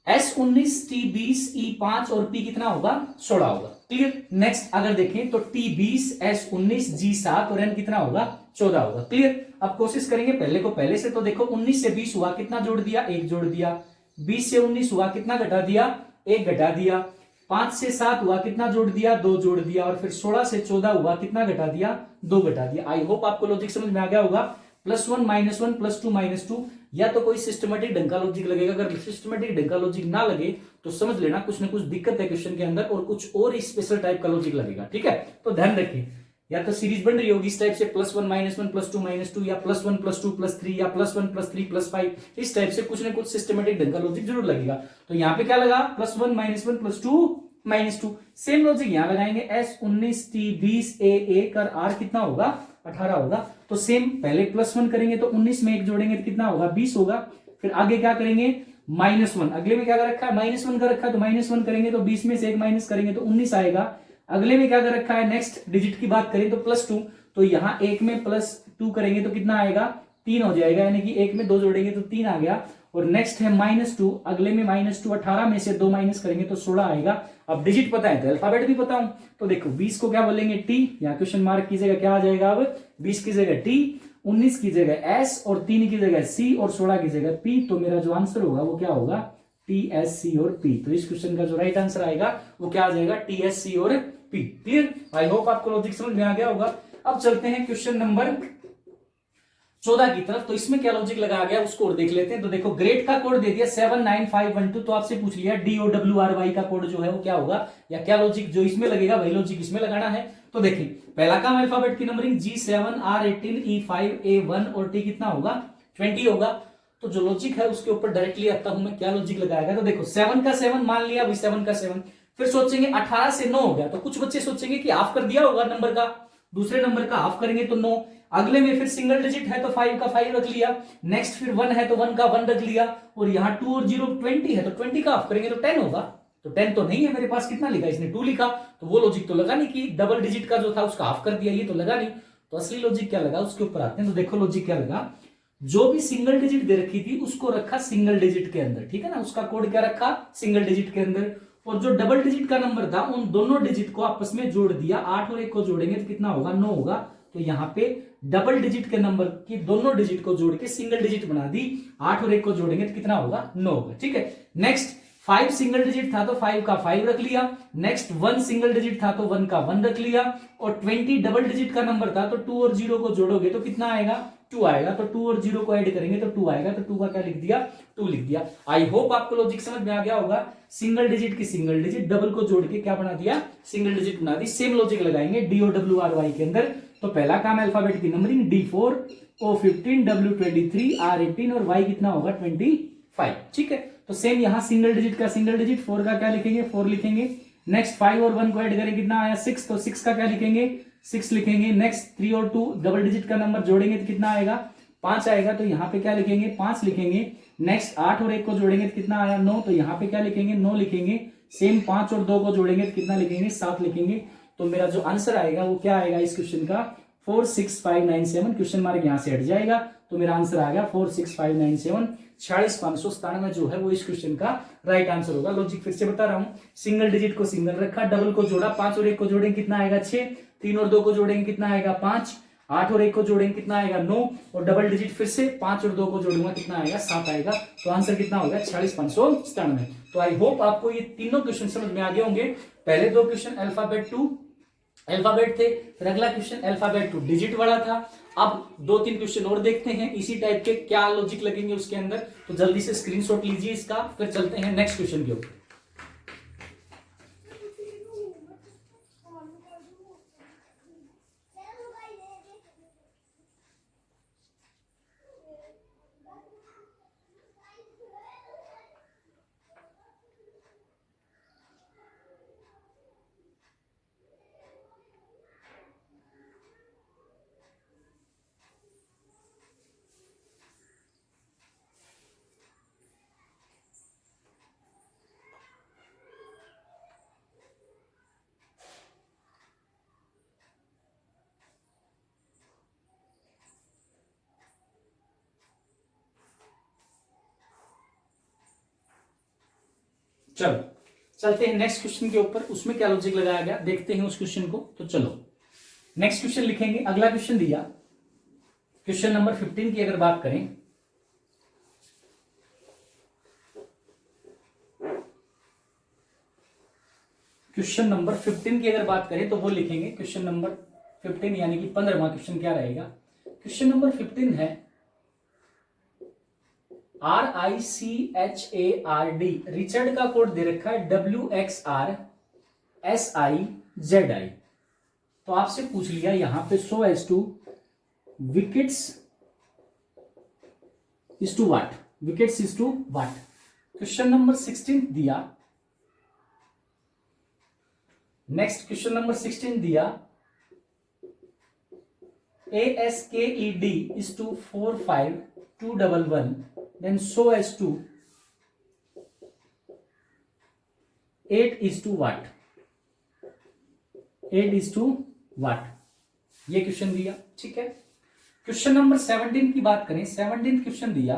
S1: S19 T20 E5 और P कितना होगा 16 होगा। क्लियर। नेक्स्ट अगर देखें तो T20 S19 G7 और N कितना होगा 14 होगा। क्लियर। अब कोशिश करेंगे पहले को पहले से। तो देखो 19 से 20 हुआ, कितना जोड़ दिया 1 जोड़ दिया। 20 से 19 हुआ, कितना घटा दिया 1 घटा दिया। 5 से 7 हुआ, कितना जोड़ दिया 2 जोड़ दिया। और फिर 16 से 14 हुआ, कितना घटा दिया 2 घटा दिया। आई होप आपको लॉजिक समझ में आ गया होगा। +1 -1 +2 -2, या तो कोई सिस्टमेटिक ढंग का लॉजिक लगेगा। अगर सिस्टमेटिक ढंग का लॉजिक ना लगे तो समझ लेना कुछ ना कुछ दिक्कत है क्वेश्चन के अंदर और कुछ और स्पेशल टाइप का लॉजिक लगेगा। ठीक है, तो ध्यान रखिए, या तो सीरीज बन रही होगी इस टाइप से +1 -1 +2 -2, या +1 +2 +3, या +1 +3 +5, इस टाइप से कुछ ना कुछ सिस्टमेटिक ढंग का लॉजिक जरूर लगेगा। तो यहाँ पे क्या लगा +1 -1 +2 -2। सेम लॉजिक यहां लगाएंगे। S19 T20 A कर R कितना होगा 18 होगा। तो सेम पहले +1 करेंगे तो 19 में 1 जोड़ेंगे तो कितना होगा 20 होगा। फिर आगे क्या करेंगे -1, अगले में क्या कर रखा है -1 कर रखा है, तो -1 करेंगे तो 20 में से 1 माइनस करेंगे तो 19 आएगा। अगले में क्या कर रखा है, नेक्स्ट डिजिट की बात करें तो +2, तो यहां 1 में +2 करेंगे तो कितना आएगा 3 हो जाएगा, यानी कि 1 में 2 जोड़ेंगे तो 3 आ गया। और नेक्स्ट है -2, अगले में -2, 18 में से 2 माइनस करेंगे तो 16 आएगा। अब डिजिट पता है तो अल्फाबेट भी पता हूं। तो देखो 20 को क्या बोलेंगे T, यहाँ क्वेश्चन मार्क कीजिएगा क्या आ जाएगा अब 20 की जगह टी, 19 की जगह एस और 3 की जगह सी और 16 की जगह पी। तो मेरा जो आंसर होगा वो क्या होगा, टी एस सी और पी। तो इस क्वेश्चन का जो राइट आंसर आएगा वो क्या आ जाएगा, टी एस सी और पी। क्लियर? आई होप आपको लॉजिक समझ में आ गया होगा। अब चलते हैं क्वेश्चन नंबर 14 की तरफ। तो इसमें क्या लॉजिक लगाया गया उसको और देख लेते हैं। तो देखो ग्रेड का कोड दे दिया 79512, तो आपसे पूछ लिया DOWRY का कोड जो है वो क्या होगा, या क्या लॉजिक जो इसमें लगेगा वही लॉजिक इसमें लगाना है। तो देखिए पहला काम अल्फाबेट की numbering G7 R18 E5 A1 और T कितना होगा, 20 होगा। तो जो लॉजिक है उसके ऊपर डायरेक्टली आता हूं मैं, क्या लॉजिक लगाएगा। तो देखो 7 का 7 मान लिया भाई, 7 का 7, फिर सोचेंगे 18 से 9 हो गया, तो कुछ बच्चे सोचेंगे कि हाफ कर दिया होगा नंबर का, दूसरे नंबर का हाफ करेंगे तो 9। अगले में फिर सिंगल डिजिट है तो 5 का 5 रख लिया, नेक्स्ट फिर 1 है तो 1 का 1 रख लिया, और यहाँ 2 और 0 20 है तो 20 का हाफ करेंगे तो 10 होगा। तो 10 तो नहीं है मेरे पास, कितना लिखा इसने, 2 लिखा। तो वो लॉजिक तो लगा नहीं कि डबल डिजिट का जो था उसका हाफ कर दिया, ये तो लगा नहीं। तो असली लॉजिक क्या लगा उसके ऊपर आते हैं। तो देखो लॉजिक क्या लगा, जो भी सिंगल डिजिट दे रखी थी उसको रखा सिंगल डिजिट के अंदर, ठीक है ना, उसका कोड क्या रखा, सिंगल डिजिट के अंदर। और जो डबल डिजिट का नंबर था उन दोनों डिजिट को आपस में जोड़ दिया, 8 और 1 को जोड़ेंगे तो कितना होगा, 9 होगा। तो यहाँ पे डबल डिजिट के नंबर की दोनों डिजिट को जोड़ के सिंगल डिजिट बना दी, 8 और 1 को जोड़ेंगे तो कितना होगा, 9 होगा। ठीक है, नेक्स्ट 5 सिंगल डिजिट था तो 5 का 5 रख लिया, नेक्स्ट 1 सिंगल डिजिट था तो 1 का 1 रख लिया, और 20 डबल डिजिट का नंबर था तो 2 और 0 को जोड़ोगे तो कितना आएगा, 2 आएगा। तो 2 और 0 को ऐड करेंगे तो 2 आएगा, तो 2 का क्या लिख दिया, 2 लिख दिया। आई होप आपको लॉजिक समझ में आ गया होगा। सिंगल डिजिट की सिंगल डिजिट डबल को जोड़ के क्या बना दिया, सिंगल डिजिट बना दी। सेम लॉजिक लगाएंगे DOWRY के अंदर। तो पहला काम अल्फाबेट की numbering D4 O15 W23 R18 और Y कितना होगा 25। ठीक है, तो सेम यहां सिंगल डिजिट का सिंगल डिजिट 4 का क्या लिखेंगे, 4 लिखेंगे। नेक्स्ट 5 और 1 को ऐड करें कितना आया 6, तो 6 का क्या लिखेंगे, 6 लिखेंगे। नेक्स्ट 3 और 2 डबल डिजिट का नंबर जोड़ेंगे तो कितना आएगा, 5 आएगा, तो यहाँ पे क्या लिखेंगे, 5 लिखेंगे। नेक्स्ट 8 और 1 को जोड़ेंगे तो कितना आया 9, तो यहाँ पे क्या लिखेंगे, 9 लिखेंगे। सेम 5 और 2 को जोड़ेंगे तो कितना लिखेंगे, 7 लिखेंगे। तो मेरा जो आंसर आएगा वो क्या आएगा इस क्वेश्चन का, 46597। क्वेश्चन मार्क यहां से हट जाएगा, तो मेरा आंसर आ गया 46597। 46,597 जो है वो इस क्वेश्चन का राइट आंसर होगा। लॉजिक फिर से बता रहा हूं, सिंगल डिजिट को सिंगल रखा, डबल को जोड़ा, 5 और 1 को जोड़ेंगे कितना आएगा 6, 3 और 2 को जोड़ेंगे कितना आएगा 5, 8 और 1 को जोड़ेंगे कितना आएगा 9, और डबल डिजिट फिर से 5 और 2 को जोड़ूंगा कितना आएगा 7 आएगा। तो आंसर कितना होगा 46,597। तो आई होप आपको ये तीनों क्वेश्चन समझ में आ गए होंगे। पहले 2 क्वेश्चन अल्फाबेट 2 अल्फाबेट थे, फिर अगला क्वेश्चन अल्फाबेट 2 डिजिट वाला था। अब 2-3 क्वेश्चन और देखते हैं इसी टाइप के, क्या लॉजिक लगेंगे उसके अंदर। तो जल्दी से स्क्रीनशॉट लीजिए इसका, फिर चलते हैं नेक्स्ट क्वेश्चन के ऊपर। चलो चलते हैं नेक्स्ट क्वेश्चन के ऊपर, उसमें क्या लॉजिक लगाया गया देखते हैं उस क्वेश्चन को। तो चलो नेक्स्ट क्वेश्चन लिखेंगे। अगला क्वेश्चन दिया क्वेश्चन नंबर 15 की अगर बात करें, क्वेश्चन नंबर 15 की अगर बात करें तो वो लिखेंगे क्वेश्चन नंबर 15 यानी कि 15वां क्वेश्चन क्या रहेगा। क्वेश्चन नंबर 15 है RICHARD, रिचर्ड का कोड दे रखा है WXRSIZI। तो आपसे पूछ लिया यहां पे so as to wickets is to what, wickets is to what. Question number 16 दिया, नेक्स्ट क्वेश्चन नंबर 16 दिया ASKED is to 45211, then so as to 8 is to what, 8 is to what, ये क्वेश्चन दिया। ठीक है, क्वेश्चन नंबर 17 की बात करें, 17 question दिया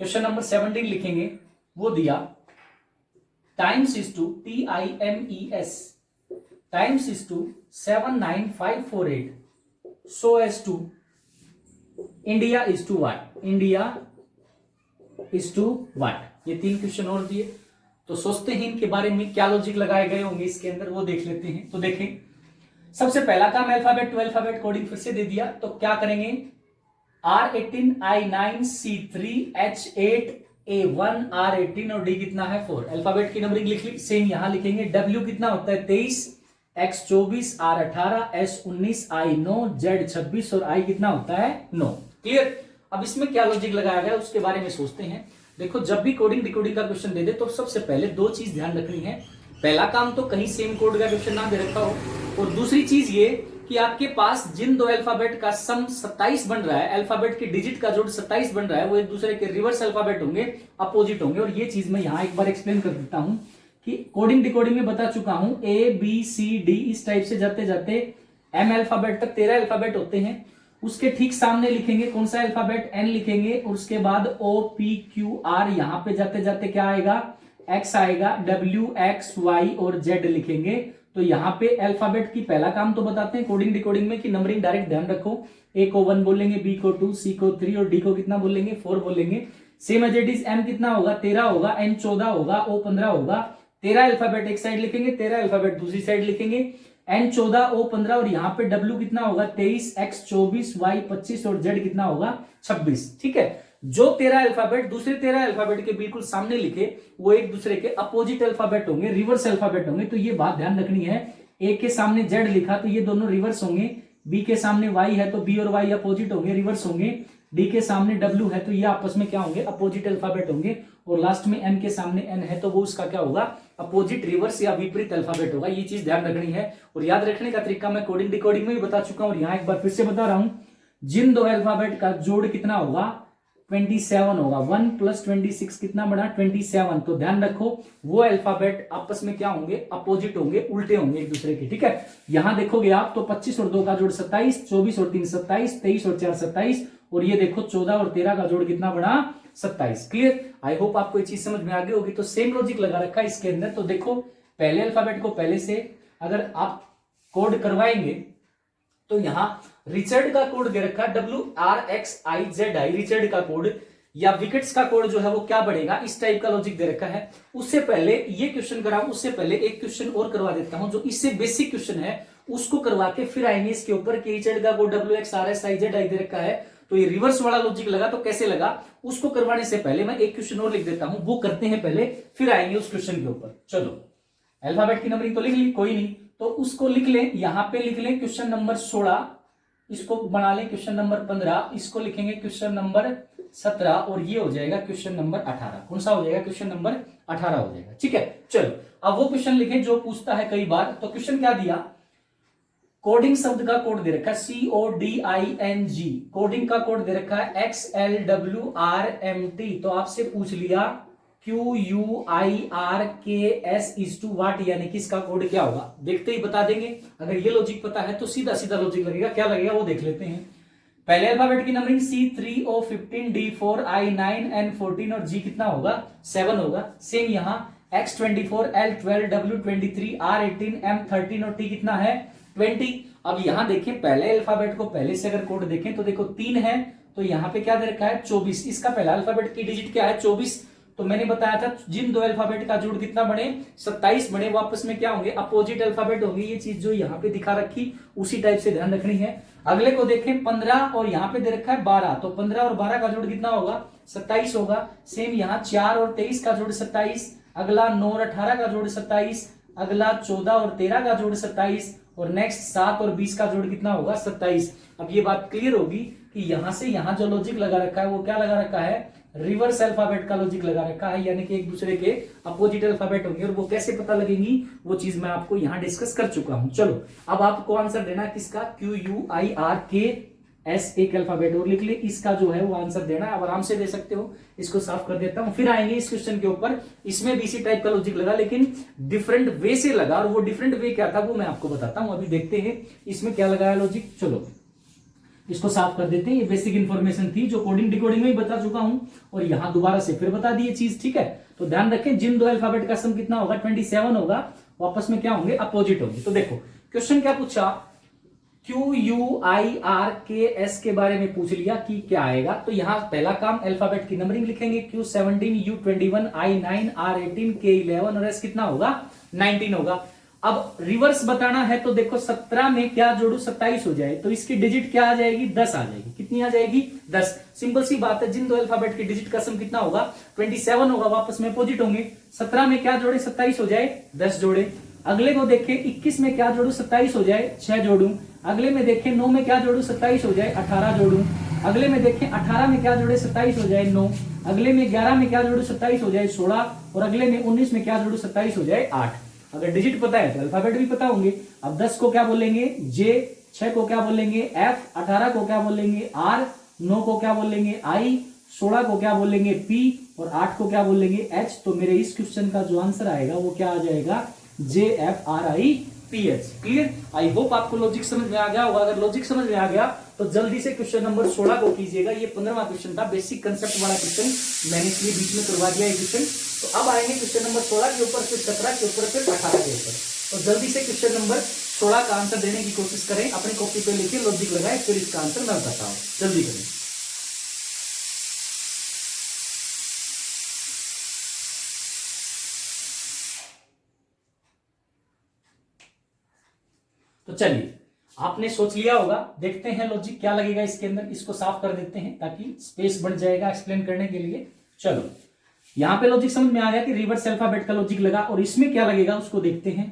S1: क्वेश्चन नंबर 17 लिखेंगे, वो दिया times is to TIMES times is to 79548 so as to India is to what, India is to what. ये 3 क्वेश्चन और दिए, तो सोचते हैं इनके बारे में क्या लॉजिक लगाए गए होंगे इसके अंदर, वो देख लेते हैं। तो देखें, सबसे पहला काम अल्फाबेट टू अल्फाबेट कोडिंग फिर से दे दिया, तो क्या करेंगे, R18 I9 C3 H8 A1 R18 और D कितना है 4। अल्फाबेट की नंबरिंग लिख ली, सेम यहां लिखेंगे। W कितना होता है 23, X 24, R 18, S 19, I 9, Z 26 और I कितना होता है 9। क्लियर। अब इसमें क्या लॉजिक लगाया गया उसके बारे में सोचते हैं। देखो, जब भी कोडिंग डिकोडिंग का क्वेश्चन दे दे तो सबसे पहले 2 चीज ध्यान रखनी है। पहला काम तो कहीं सेम कोड का क्वेश्चन ना दे रखा हो, और दूसरी चीज ये कि आपके पास जिन 2 अल्फाबेट का सम 27 बन रहा है, अल्फाबेट के डिजिट का जोड़ 27 बन रहा है, वो एक दूसरे के रिवर्स अल्फाबेट होंगे, अपोजिट होंगे। और ये चीज मैं यहां एक बार एक्सप्लेन कर देता हूं कि कोडिंग डिकोडिंग में बता चुका हूं, ABCD इस टाइप से जाते जाते M अल्फाबेट तक 13 अल्फाबेट होते हैं। उसके ठीक सामने लिखेंगे कौन सा अल्फाबेट, N लिखेंगे, और उसके बाद OPQR, यहां पे जाते जाते क्या आएगा, X आएगा, WXY और Z लिखेंगे। तो यहाँ पे अल्फाबेट की पहला काम तो बताते हैं कोडिंग डिकोडिंग में कि नंबरिंग डायरेक्ट ध्यान रखो, A को 1 बोलेंगे, B को 2, C को 3 और D को कितना बोलेंगे 4 बोलेंगे। Same as it is M कितना होगा 13 होगा, N 14 होगा, O 15 होगा। 13 अल्फाबेट एक साइड लिखेंगे, 13 अल्फाबेट दूसरी साइड लिखेंगे, N 14 O 15 और यहाँ पे W कितना होगा 23, X 24, Y 25 और Z कितना होगा 26। ठीक है, जो 13 अल्फाबेट दूसरे 13 अल्फाबेट के बिल्कुल सामने लिखे वो एक दूसरे के अपोजिट अल्फाबेट होंगे, रिवर्स अल्फाबेट होंगे। तो ये बात ध्यान रखनी है, ए के सामने जेड लिखा तो ये दोनों रिवर्स होंगे, बी के सामने वाई है तो बी और वाई अपोजिट होंगे, रिवर्स होंगे, डी के सामने डब्ल्यू है तो ये आपस में क्या होंगे, अपोजिट अल्फाबेट होंगे, और लास्ट में एम के सामने एन है तो वो उसका क्या होगा, अपोजिट रिवर्स या विपरीत अल्फाबेट होगा। ये चीज ध्यान रखनी है, और याद रखने का तरीका मैं कोडिंग डिकोडिंग में भी बता चुका हूं और यहाँ एक बार फिर से बता रहा हूं। जिन 2 अल्फाबेट का जोड़ कितना होगा 27 होगा, 1 + 26 कितना बना 27। तो ध्यान रखो वो अल्फाबेट आपस में क्या होंगे, अपोजिट होंगे, उल्टे होंगे एक दूसरे के। ठीक है, यहां देखोगे आप तो 25 और 2 का जोड़ 27, 24 और 3 27, 23 और 4 27, और ये देखो 14 और 13 का जोड़ कितना बना 27। क्लियर, आई होप आपको ये चीज समझ में आ गई होगी। तो सेम लॉजिक लगा रखा है इसके अंदर। तो देखो पहले अल्फाबेट को पहले से अगर आप कोड करवाएंगे तो यहां रिचर्ड का कोड दे रखा है WRXIZI, रिचर्ड का कोड, या विकेट्स का कोड जो है वो क्या बढ़ेगा, इस टाइप का लॉजिक दे रखा है। उससे पहले ये क्वेश्चन कराऊं, उससे पहले एक क्वेश्चन और करवा देता हूं जो इससे बेसिक क्वेश्चन है, उसको करवा के फिर आएंगे इसके ऊपर कि रिचर्ड का कोड WXRSIZI दे रखा है, तो ये रिवर्स वाला लॉजिक लगा तो कैसे लगा, उसको करवाने से पहले मैं एक क्वेश्चन और लिख देता हूं, वो करते हैं पहले, फिर आएंगे उस क्वेश्चन के ऊपर। चलो, अल्फाबेट की नंबरिंग तो लिख ली, कोई नहीं, तो उसको लिख लें, यहां पे लिख लें क्वेश्चन नंबर 16, इसको बना लें क्वेश्चन नंबर 15, इसको लिखेंगे क्वेश्चन नंबर 17, और ये हो जाएगा क्वेश्चन नंबर 18। कौन सा हो जाएगा, क्वेश्चन नंबर 18 हो जाएगा। ठीक है, चलो अब वो क्वेश्चन लिखें जो पूछता है कई बार। तो क्वेश्चन क्या दिया, कोडिंग शब्द का कोड दे रखा है CODING, कोडिंग का कोड दे रखा है XLWRMT। तो आपसे पूछ लिया QUIRKS इज टू व्हाट, यानी कि इसका कोड क्या होगा, देखते ही बता देंगे। अगर ये लॉजिक पता है तो सीधा सीधा लॉजिक लगेगा, क्या लगेगा वो देख लेते हैं। पहले अल्फाबेट की numbering C3O15 D4 I9 N14 और G कितना होगा 7 होगा। सेम यहां X24 L12 W23 R18 M13 और T कितना है 20। अब यहां देखें पहले अल्फाबेट को पहले से अगर कोड देखें तो देखो 3 है, तो यहां पे क्या दे रखा है 24, इसका पहला अल्फाबेट की डिजिट क्या है 24। तो मैंने बताया था जिन 2 अल्फाबेट का जोड़ कितना बने 27 बने, वो आपस में क्या होंगे, अपोजिट अल्फाबेट होंगे। ये चीज जो यहाँ पे दिखा रखी उसी टाइप से ध्यान रखनी है। अगले को देखें 15 और यहाँ पे दे रखा है 12, तो 15 और 12 का जोड़ कितना होगा 27 होगा। सेम यहाँ 4 और 23 का जोड़ 27, अगला 9 और 18 का जोड़ 27, अगला 14 और 13 का जोड़ 27, और नेक्स्ट 7 और 20 का जोड़ कितना होगा 27। अब ये बात क्लियर होगी कि यहां से यहां जो लॉजिक लगा रखा है वो क्या लगा रखा है, रिवर्स अल्फाबेट का लॉजिक लगा रखा है, यानी कि एक दूसरे के अपोजिट अल्फाबेट होंगे, और वो कैसे पता लगेंगी वो चीज मैं आपको यहां डिस्कस कर चुका हूं। चलो अब आपको आंसर देना किसका, QUIRKS, एक अल्फाबेट और लिख ले, इसका जो है वो आंसर देना है। अब आराम से दे सकते हो, इसको साफ कर देता हूं, फिर आएंगे इस क्वेश्चन के ऊपर। इसमें भी इसी टाइप का लॉजिक लगा लेकिन डिफरेंट वे से लगा, और वो डिफरेंट वे क्या था वो मैं आपको बताता हूं। अभी देखते हैं इसमें क्या लगाया लॉजिक। चलो इसको साफ कर देते हैं, ये बेसिक इंफॉर्मेशन थी जो कोडिंग डिकोडिंग में ही बता चुका हूं, और यहां दोबारा से फिर बता दी ये चीज। ठीक है, तो ध्यान रखें जिन दो अल्फाबेट का सम कितना होगा 27 होगा, वापस में क्या होंगे अपोजिट होंगे। तो देखो क्वेश्चन क्या पूछा, QUIRKS के बारे में पूछ लिया कि क्या आएगा। तो यहां पहला काम अल्फाबेट की नंबरिंग लिखेंगे, Q17 U21 I9 R18 K11 और S कितना होगा 19 होगा। अब रिवर्स बताना है तो देखो 17 में क्या जोड़ू 27 हो जाए, तो इसकी डिजिट क्या आ जाएगी 10 आ जाएगी। कितनी आ जाएगी 10। सिंपल सी बात है, जिन दो अल्फाबेट की डिजिट का सम कितना होगा 27 होगा, वापस में अपोजिट होंगे। 17 में क्या जोड़े 27 हो जाए 10 जोड़े। अगले को देखें 21 में क्या जोड़ू 27 हो जाए 6 जोड़ू। अगले में देखें 9 में क्या जोड़ू 27 हो जाए 18 जोड़ू। अगले में देखें 18 में क्या जोड़े 27 हो जाए 9। अगले में 11 में क्या जोड़ू 27 हो जाए 16 और अगले में 19 में क्या जोड़ू 27 हो जाए 8। अगर डिजिट पता है तो अल्फाबेट भी पता होंगे। अब 10 को क्या बोलेंगे J, 6 को क्या बोलेंगे F, 18 को क्या बोलेंगे R, 9 को क्या बोलेंगे I, 16 को क्या बोलेंगे P और 8 को क्या बोलेंगे H। तो मेरे इस क्वेश्चन का जो आंसर आएगा वो क्या आ जाएगा JFRIPH। क्लियर। आई होप आपको लॉजिक समझ में आ गया होगा। अगर लॉजिक समझ में आ गया तो जल्दी से क्वेश्चन नंबर 16 को कीजिएगा। ये 15वां क्वेश्चन था, बेसिक कंसेप्ट वाला क्वेश्चन, मैंने इसलिए बीच में करवा दिया ये क्वेश्चन। तो अब आएंगे क्वेश्चन नंबर 16 के ऊपर, फिर 17 के ऊपर, फिर 18 के ऊपर। तो जल्दी से क्वेश्चन नंबर 16 का आंसर देने की कोशिश करें, अपनी कॉपी पे लिखिए, लॉजिक लगाए, फिर इसका आंसर मैं बताता हूं। जल्दी करें। तो चलिए, आपने सोच लिया होगा, देखते हैं लॉजिक क्या लगेगा इसके अंदर। इसको साफ कर देते हैं ताकि स्पेस बन जाएगा एक्सप्लेन करने के लिए। चलो, यहां पे लॉजिक समझ में आ गया कि रिवर्स अल्फाबेट का लॉजिक लगा, और इसमें क्या लगेगा उसको देखते हैं।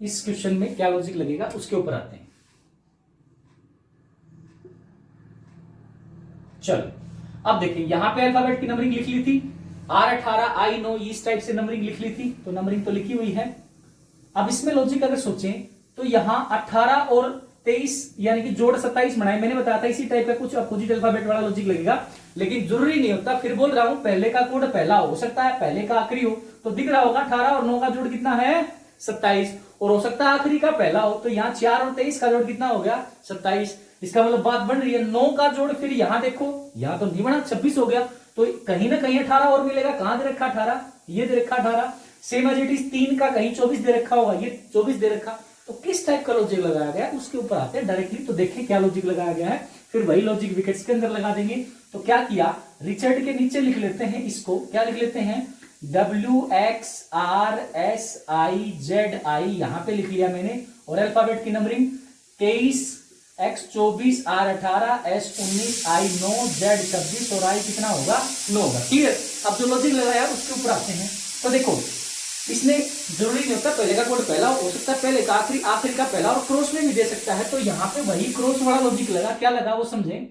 S1: इस क्वेश्चन में क्या लॉजिक लगेगा उसके ऊपर आते हैं। चलो, अब देखिए, यहां पे अल्फाबेट की नंबरिंग लिख ली थी, R18 I9 इस टाइप से नंबरिंग लिख ली थी, तो नंबरिंग तो लिखी हुई है। अब इसमें लॉजिक अगर सोचें तो यहां 18 और 23 यानी कि जोड़ 27 बनाए, मैंने बताया था इसी टाइप का कुछ अपोजिट अल्फाबेट वाला लॉजिक लगेगा, लेकिन जरूरी नहीं होता। फिर बोल रहा हूं, पहले का कोड पहला हो सकता है, पहले का आखिरी हो। तो दिख रहा होगा 18 और 9 का जोड़ कितना है 27, और हो सकता है आखिरी का पहला हो। तो यहाँ 4 और 23 का जोड़ कितना हो गया 27। इसका मतलब बात बन रही है 9 का जोड़, फिर यहां देखो, यहां तो नहीं बना 26 हो गया, तो कहीं ना कहीं 18 और मिलेगा। कहां दे रखा 18, ये दे रखा 18। सेम एज इट इज 3 का कहीं 24 दे रखा होगा, ये 24 दे रखा। तो किस टाइप का लॉजिक लगाया गया उसके ऊपर आते हैं डायरेक्टली। तो देखें क्या लॉजिक लगाया गया है, फिर वही लॉजिक विकेट्स के अंदर लगा देंगे। तो क्या किया, रिचर्ड के नीचे लिख लेते हैं इसको, क्या लिख लेते हैं WXRSIZI, यहां पे लिख लिया मैंने। और अल्फाबेट की numbering 23 X 24 R 18 S 19 I 9 Z 26 और I कितना होगा 9 होगा। क्लियर। अब जो लॉजिक लगाया उसके ऊपर आते हैं। तो देखो, इसने जरूरी नहीं होता पहले का कोड पहला हो सकता है पहले का आखिरी, आखिरी का पहला, और क्रॉस में भी दे सकता है। तो यहाँ पे वही क्रॉस वाला लॉजिक लगा, क्या लगा वो समझें।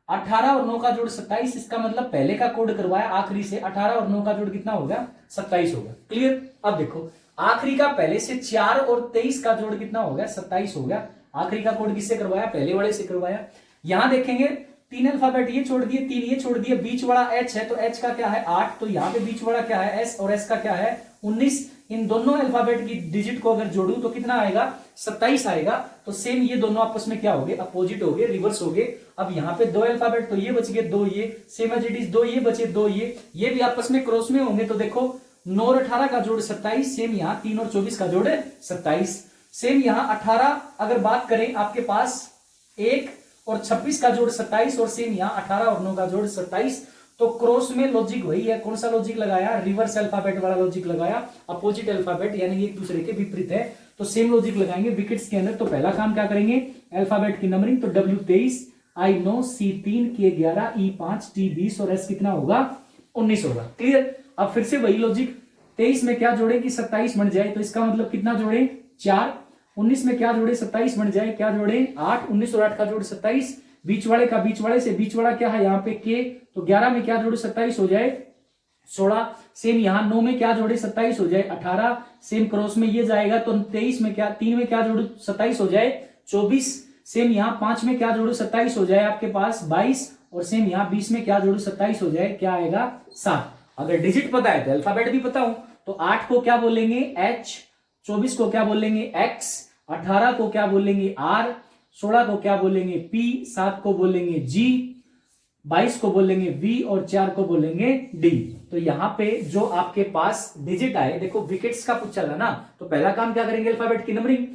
S1: 18 और 9 का जोड़ 27, इसका मतलब पहले का कोड करवाया आखिरी से, 18 और 9 का जोड़ कितना होगा 27 होगा। क्लियर। अब देखो, आखिरी का पहले से 4 और 23 का जोड़ कितना हो गया 27 हो गया। आखिरी का कोड किससे करवाया, पहले वाले से करवाया। यहां देखेंगे 3 अल्फाबेट ये छोड़ दिए, 3 ये छोड़ दिए, बीच वाला H है, तो H का क्या है 8, तो यहाँ पे बीच वाला क्या है S, और S का क्या है 19। इन दोनों अल्फाबेट की डिजिट को अगर जोड़ू तो कितना आएगा 27 आएगा। तो सेम ये दोनों आपस में क्या हो गए, अपोजिट हो गए, रिवर्स हो गए। अब यहाँ पे 2 अल्फाबेट, तो ये बच गए 2 ये, सेम एज इट इज 2 ये बचे 2 ये भी आपस में क्रॉस में होंगे। तो देखो 9 और 18 का जोड़ 27, सेम यहाँ 3 और 24 का जोड़ 27। सेम यहाँ 18 अगर बात करें आपके पास 1 और 26 का जोड़ 27, और सेम यहाँ 18 और 9 का जोड़ 27। तो क्रॉस में लॉजिक वही है। कौन सा लॉजिक लगाया, रिवर्स अल्फाबेट वाला लॉजिक लगाया। अपोजिट अल्फाबेट यानी एक दूसरे के विपरीत है, तो सेम लॉजिक लगाएंगे विकेट्स के अंदर। तो पहला काम क्या करेंगे, अल्फाबेट की नंबरिंग, तो W23 I9 C3 K11 E5 T20 और S कितना होगा 19 होगा। क्लियर। अब फिर से वही लॉजिक, 23 में क्या जोड़े कि 27 बन जाए, तो इसका मतलब कितना जोड़े 4। 19 में क्या जोड़े 27 बन जाए, क्या जोड़े 8। 19 और 8 का जोड़ 27, बीच वाले का बीच वाले से, बीच वाला क्या है यहाँ पे K, तो 11 में क्या जोड़े 27 हो जाए 16। सेम यहाँ 9 में क्या जोड़े 27 हो जाए 18। सेम क्रॉस में ये जाएगा, तो 23 में क्या, 3 में क्या जोड़ू 27 हो जाए 24। सेम यहाँ 5 में क्या जोड़ू 27 हो जाए आपके पास 22, और सेम यहाँ 20 में क्या जोड़ू 27 हो जाए, क्या आएगा 7। अगर डिजिट पता है तो अल्फाबेट भी पता हूं, तो 8 को क्या बोलेंगे H, 24 को क्या बोलेंगे X, 18 को क्या बोलेंगे R, 16 को क्या बोलेंगे P, 7 को बोलेंगे G, 22 को बोलेंगे V और 4 को बोलेंगे D। तो यहाँ पे जो आपके पास डिजिट आए, देखो विकेट्स का पूछा था ना, तो पहला काम क्या करेंगे, अल्फाबेट की numbering.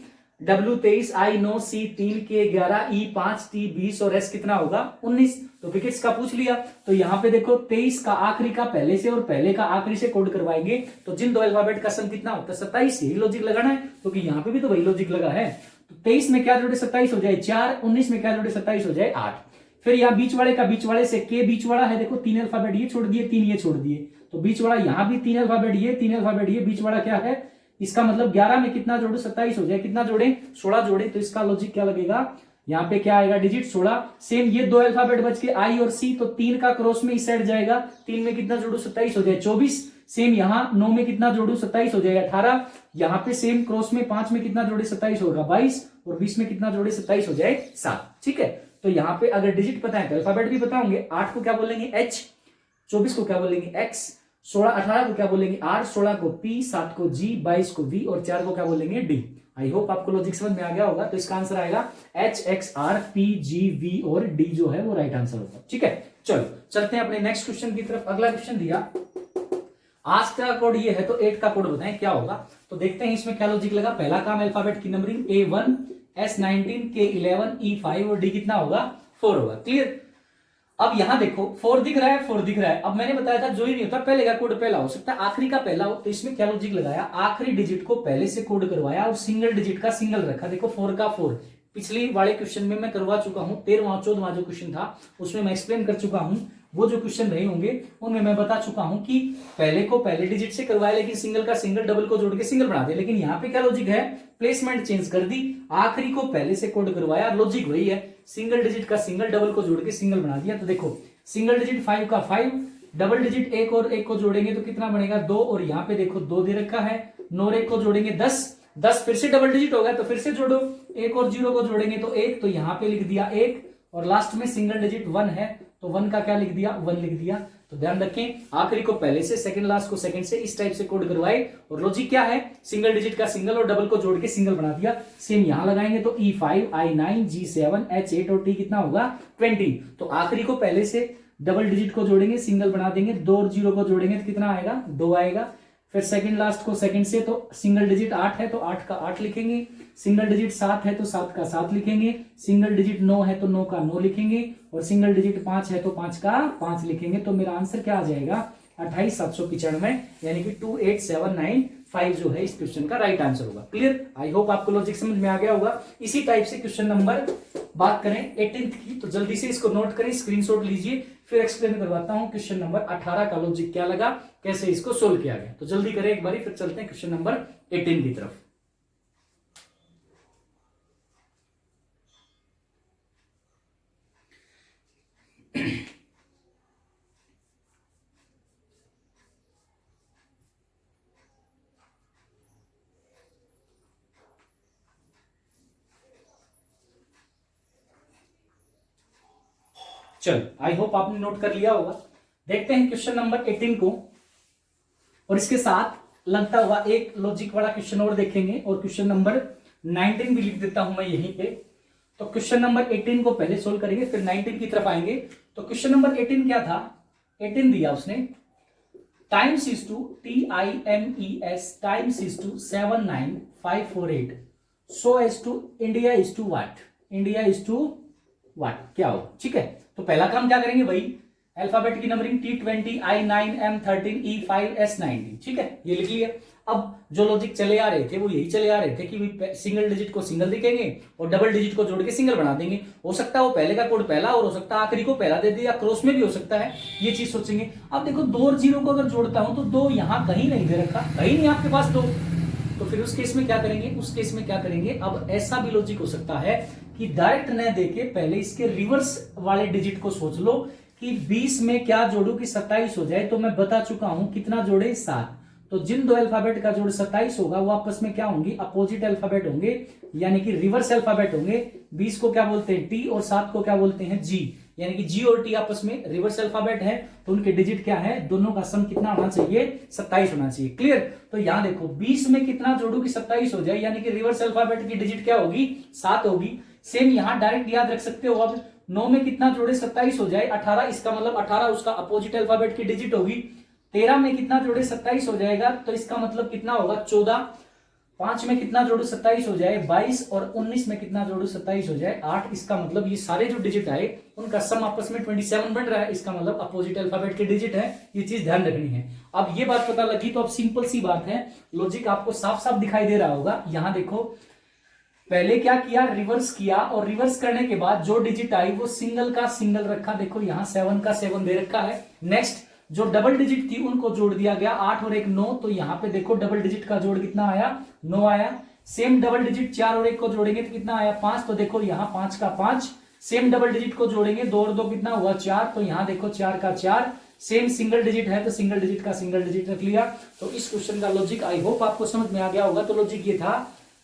S1: W23, I9, C3, K11, E5, T20 और S कितना होगा 19। तो विकेट्स का पूछ लिया। तो यहाँ पे देखो 23 का आखिरी का पहले से और पहले का आखिरी से कोड करवाएंगे, तो जिन दो अल्फाबेट का सम कितना होता है 27। यही लॉजिक लगाना है, क्योंकि यहाँ पे भी तो वही लॉजिक लगा है। तो 23 में क्या जोड़े 27 हो जाए 4, 19 में क्या जोड़े 27 हो जाए 8। फिर यहाँ बीच वाले का बीच वाले से के बीच वाला है, देखो 3 अल्फाबेट ये छोड़ दिए, 3 ये छोड़ दिए, तो बीच वाला यहाँ भी 3 अल्फाबेट ये, 3 अल्फाबेट ये, बीच वाला क्या है, इसका मतलब 11 में कितना जोड़ो 27 हो जाए, कितना जोड़े 16 जोड़े। तो इसका लॉजिक क्या लगेगा, यहाँ पे क्या आएगा डिजिट 16। सेम ये दो अल्फाबेट बच के आई और सी, तो 3 का क्रॉस में इस साइड जाएगा, 3 में कितना जोड़ो 27 हो जाए 24। सेम यहाँ 9 में कितना जोड़ू 27 हो जाएगा 18। यहाँ पे सेम क्रॉस में 5 में कितना जोड़े 27 होगा 22, और 20 में कितना जोड़े 27 हो जाए 7। ठीक है, तो यहाँ पे अगर डिजिट पता है तो अल्फाबेट भी पता होंगे। 8 को क्या बोलेंगे H, 24 को क्या बोलेंगे X, 18 को क्या बोलेंगे R, 16 को P, 7 को G, 22 को V और 4 को क्या बोलेंगे D। आई होप आपको लॉजिक समझ में आ गया होगा। तो इसका आंसर आएगा H, X, R, P, G, V और D जो है वो राइट आंसर होगा। ठीक है, चलो चलते हैं अपने नेक्स्ट क्वेश्चन की तरफ। अगला क्वेश्चन दिया, आज का कोड ये है तो 8 का कोड बताएं क्या होगा। तो देखते हैं इसमें क्या लॉजिक लगा। पहला काम अल्फाबेट की numbering, A1, S19, K11, E5 और D कितना होगा 4 होगा। क्लियर। अब यहां देखो 4 दिख रहा है, 4 दिख रहा है। अब मैंने बताया था जो ही नहीं होता पहले का कोड पहला हो सकता है, आखिरी का पहला हो। तो इसमें क्या लॉजिक लगाया, आखिरी डिजिट को पहले से कोड करवाया और सिंगल डिजिट का सिंगल रखा। देखो 4 का 4 पिछली वाले क्वेश्चन में मैं करवा चुका हूं, 13वां 14वां जो क्वेश्चन था उसमें मैं एक्सप्लेन कर चुका हूं। वो जो क्वेश्चन रहे होंगे उनमें मैं बता चुका हूं कि पहले को पहले डिजिट से करवाया, लेकिन सिंगल का सिंगल, डबल को जोड़ के सिंगल बना दिया। लेकिन यहाँ पे क्या लॉजिक है, प्लेसमेंट चेंज कर दी, आखिरी को पहले से कोड करवाया, लॉजिक वही है, सिंगल डिजिट का सिंगल, डबल को जोड़ के सिंगल बना दिया। तो देखो सिंगल डिजिट 5 का 5, डबल डिजिट 1 और 1 को जोड़ेंगे तो कितना बनेगा 2, और यहाँ पे देखो 2 दे रखा है, 9 और 1 को जोड़ेंगे 10, 10 फिर से डबल डिजिट होगा तो फिर से जोड़ो, 1 और 0 को जोड़ेंगे तो 1, तो यहाँ पे लिख दिया 1, और लास्ट में सिंगल डिजिट 1 है तो 1 का क्या लिख दिया 1 लिख दिया। तो ध्यान रखें, आखिरी को पहले से, सेकंड लास्ट को सेकंड से, इस टाइप से कोड करवाए, और लॉजिक क्या है, सिंगल डिजिट का सिंगल और डबल को जोड़ के सिंगल बना दिया। सेम यहां लगाएंगे तो E5, I9, G7, H8 और T कितना होगा 20। तो आखिरी को पहले से डबल डिजिट को जोड़ेंगे, सिंगल बना देंगे, 2 और 0 को जोड़ेंगे तो कितना आएगा 2 आएगा। फिर सेकंड लास्ट को सेकंड से, तो सिंगल डिजिट 8 है तो 8 का 8 लिखेंगे, सिंगल डिजिट 7 है तो 7 का 7 लिखेंगे, सिंगल डिजिट 9 है तो 9 का 9 लिखेंगे, और सिंगल डिजिट 5 है तो 5 का 5 लिखेंगे। तो मेरा आंसर क्या आ जाएगा 28795, यानी कि 28795 जो है इस क्वेश्चन का राइट आंसर होगा। क्लियर। आई होप आपको लॉजिक समझ में आ गया होगा। इसी टाइप से क्वेश्चन नंबर बात करें 18th की, तो जल्दी से इसको नोट करें, स्क्रीनशॉट लीजिए, फिर एक्सप्लेन करवाता हूं क्वेश्चन नंबर 18 का लॉजिक क्या लगा, कैसे इसको सोल्व किया गया। तो जल्दी करें एक बारी, फिर चलते हैं क्वेश्चन नंबर 18 की तरफ। चलो आई होप आपने नोट कर लिया होगा। देखते हैं क्वेश्चन नंबर 18 को, और इसके साथ लगता हुआ एक लॉजिक वाला क्वेश्चन और देखेंगे, और क्वेश्चन नंबर 19 भी लिख देता हूं मैं यहीं पे। तो क्वेश्चन नंबर 18 को पहले सोल्व करेंगे, फिर 19 की तरफ आएंगे। तो क्वेश्चन नंबर 18 क्या था, 18 दिया उसने, times is to TIMES times is to 79548 so as to India is to what, India is to what, क्या हो। ठीक है, तो पहला काम क्या करेंगे भाई, अल्फाबेट की numbering T20, I9, M13, E5, S19। ठीक है, ये लिख लिया। अब जो लॉजिक चले आ रहे थे वो यही चले आ रहे थे कि सिंगल डिजिट को सिंगल लिखेंगे और डबल डिजिट को जोड़ के सिंगल बना देंगे। हो सकता है वो पहले का कोड पहला, और हो सकता है आखिरी को पहला दे दे, या क्रॉस में भी हो सकता है, ये चीज सोचेंगे। अब देखो 2 और 0 को अगर जोड़ता हूं तो 2 यहां कहीं नहीं दे रखा, कहीं नहीं आपके पास 2, तो फिर उस केस में क्या करेंगे, उस केस में क्या करेंगे, अब ऐसा भी लॉजिक हो सकता है कि डायरेक्ट न देके पहले इसके रिवर्स वाले डिजिट को सोच लो कि 20 में क्या जोड़ू कि 27 हो जाए। तो मैं बता चुका हूं कितना जोड़े 7, तो जिन दो अल्फाबेट का जोड़ 27 होगा वो आपस में क्या होंगे, अपोजिट अल्फाबेट होंगे, यानी कि रिवर्स अल्फाबेट होंगे। 20 को क्या बोलते हैं T और 7 को क्या बोलते हैं G, यानी कि G और T आपस में रिवर्स अल्फाबेट है, तो उनके डिजिट क्या है, दोनों का सम कितना होना चाहिए 27 होना चाहिए। क्लियर। तो यहां देखो 20 में कितना जोड़ू कि 27 हो जाए, यानी कि रिवर्स अल्फाबेट की डिजिट क्या होगी 7 होगी। सेम यहां डायरेक्ट याद रख सकते हो, अब 9 में कितना जोड़े 27 हो जाए 18, इसका मतलब 18 उसका अपोजिट अल्फाबेट की डिजिट होगी। 13 में कितना जोड़े 27 हो जाएगा, तो इसका मतलब कितना होगा 14। 5 में कितना जोड़ू 27 हो जाए 22, और 19 में कितना जोड़ू 27 हो जाए 8। इसका मतलब ये सारे जो डिजिट आए उनका सम आपस में 27 बन रहा है, इसका मतलब अपोजिट अल्फाबेट के डिजिट है। ये चीज ध्यान रखनी है। अब ये बात पता लगी तो अब सिंपल सी बात है, लॉजिक आपको साफ साफ दिखाई दे रहा होगा। यहां देखो पहले क्या किया, रिवर्स किया, और रिवर्स करने के बाद जो डिजिट आई वो सिंगल का सिंगल रखा। देखो यहां 7 का 7 दे रखा है। नेक्स्ट जो डबल डिजिट थी उनको जोड़ दिया गया, 8 और 1 9, तो यहां पे देखो डबल डिजिट का जोड़ कितना आया 9 आया। सेम डबल डिजिट 4 और 1 को जोड़ेंगे तो कितना आया 5, तो देखो यहां 5 का 5। सेम डबल डिजिट को जोड़ेंगे 2 और 2 कितना हुआ 4, तो यहां देखो 4 का 4। सेम सिंगल डिजिट है तो सिंगल डिजिट का सिंगल डिजिट रख लिया। तो इस क्वेश्चन का लॉजिक आई होप आपको समझ में आ गया होगा। तो लॉजिक ये था,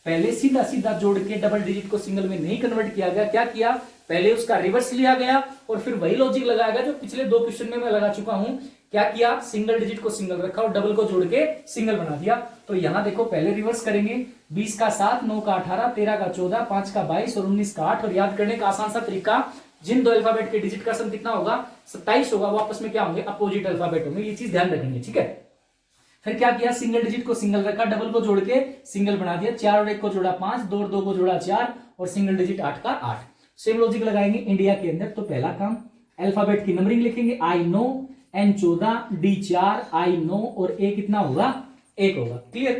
S1: पहले सीधा सीधा जोड़ के डबल डिजिट को सिंगल में नहीं कन्वर्ट किया गया। क्या किया, पहले उसका रिवर्स लिया गया और फिर वही लॉजिक लगाया गया जो पिछले 2 क्वेश्चन में मैं लगा चुका हूं। क्या किया, सिंगल डिजिट को सिंगल रखा और डबल को जोड़ के सिंगल बना दिया। तो यहां देखो पहले रिवर्स करेंगे, 20 का 7, 9 का 18, 13 का 14, 5 का 22 और 19 का 8। और याद करने का आसान सा तरीका, जिन दो अल्फाबेट के डिजिट का सम कितना होगा 27 होगा, वो आपस में क्या होंगे अपोजिट अल्फाबेट होंगे। ये चीज ध्यान रखेंगे, ठीक है। फिर क्या किया, सिंगल डिजिट को सिंगल रखा, डबल को जोड़ के सिंगल बना दिया। 4 और 1 को जोड़ा 5, 2 और 2 को जोड़ा 4 और सिंगल डिजिट 8 का 8। सेम लॉजिक लगाएंगे इंडिया के अंदर। तो पहला काम अल्फाबेट की नंबरिंग लिखेंगे, I know, N 14, D 4, I 9 और A कितना होगा 1 होगा। क्लियर।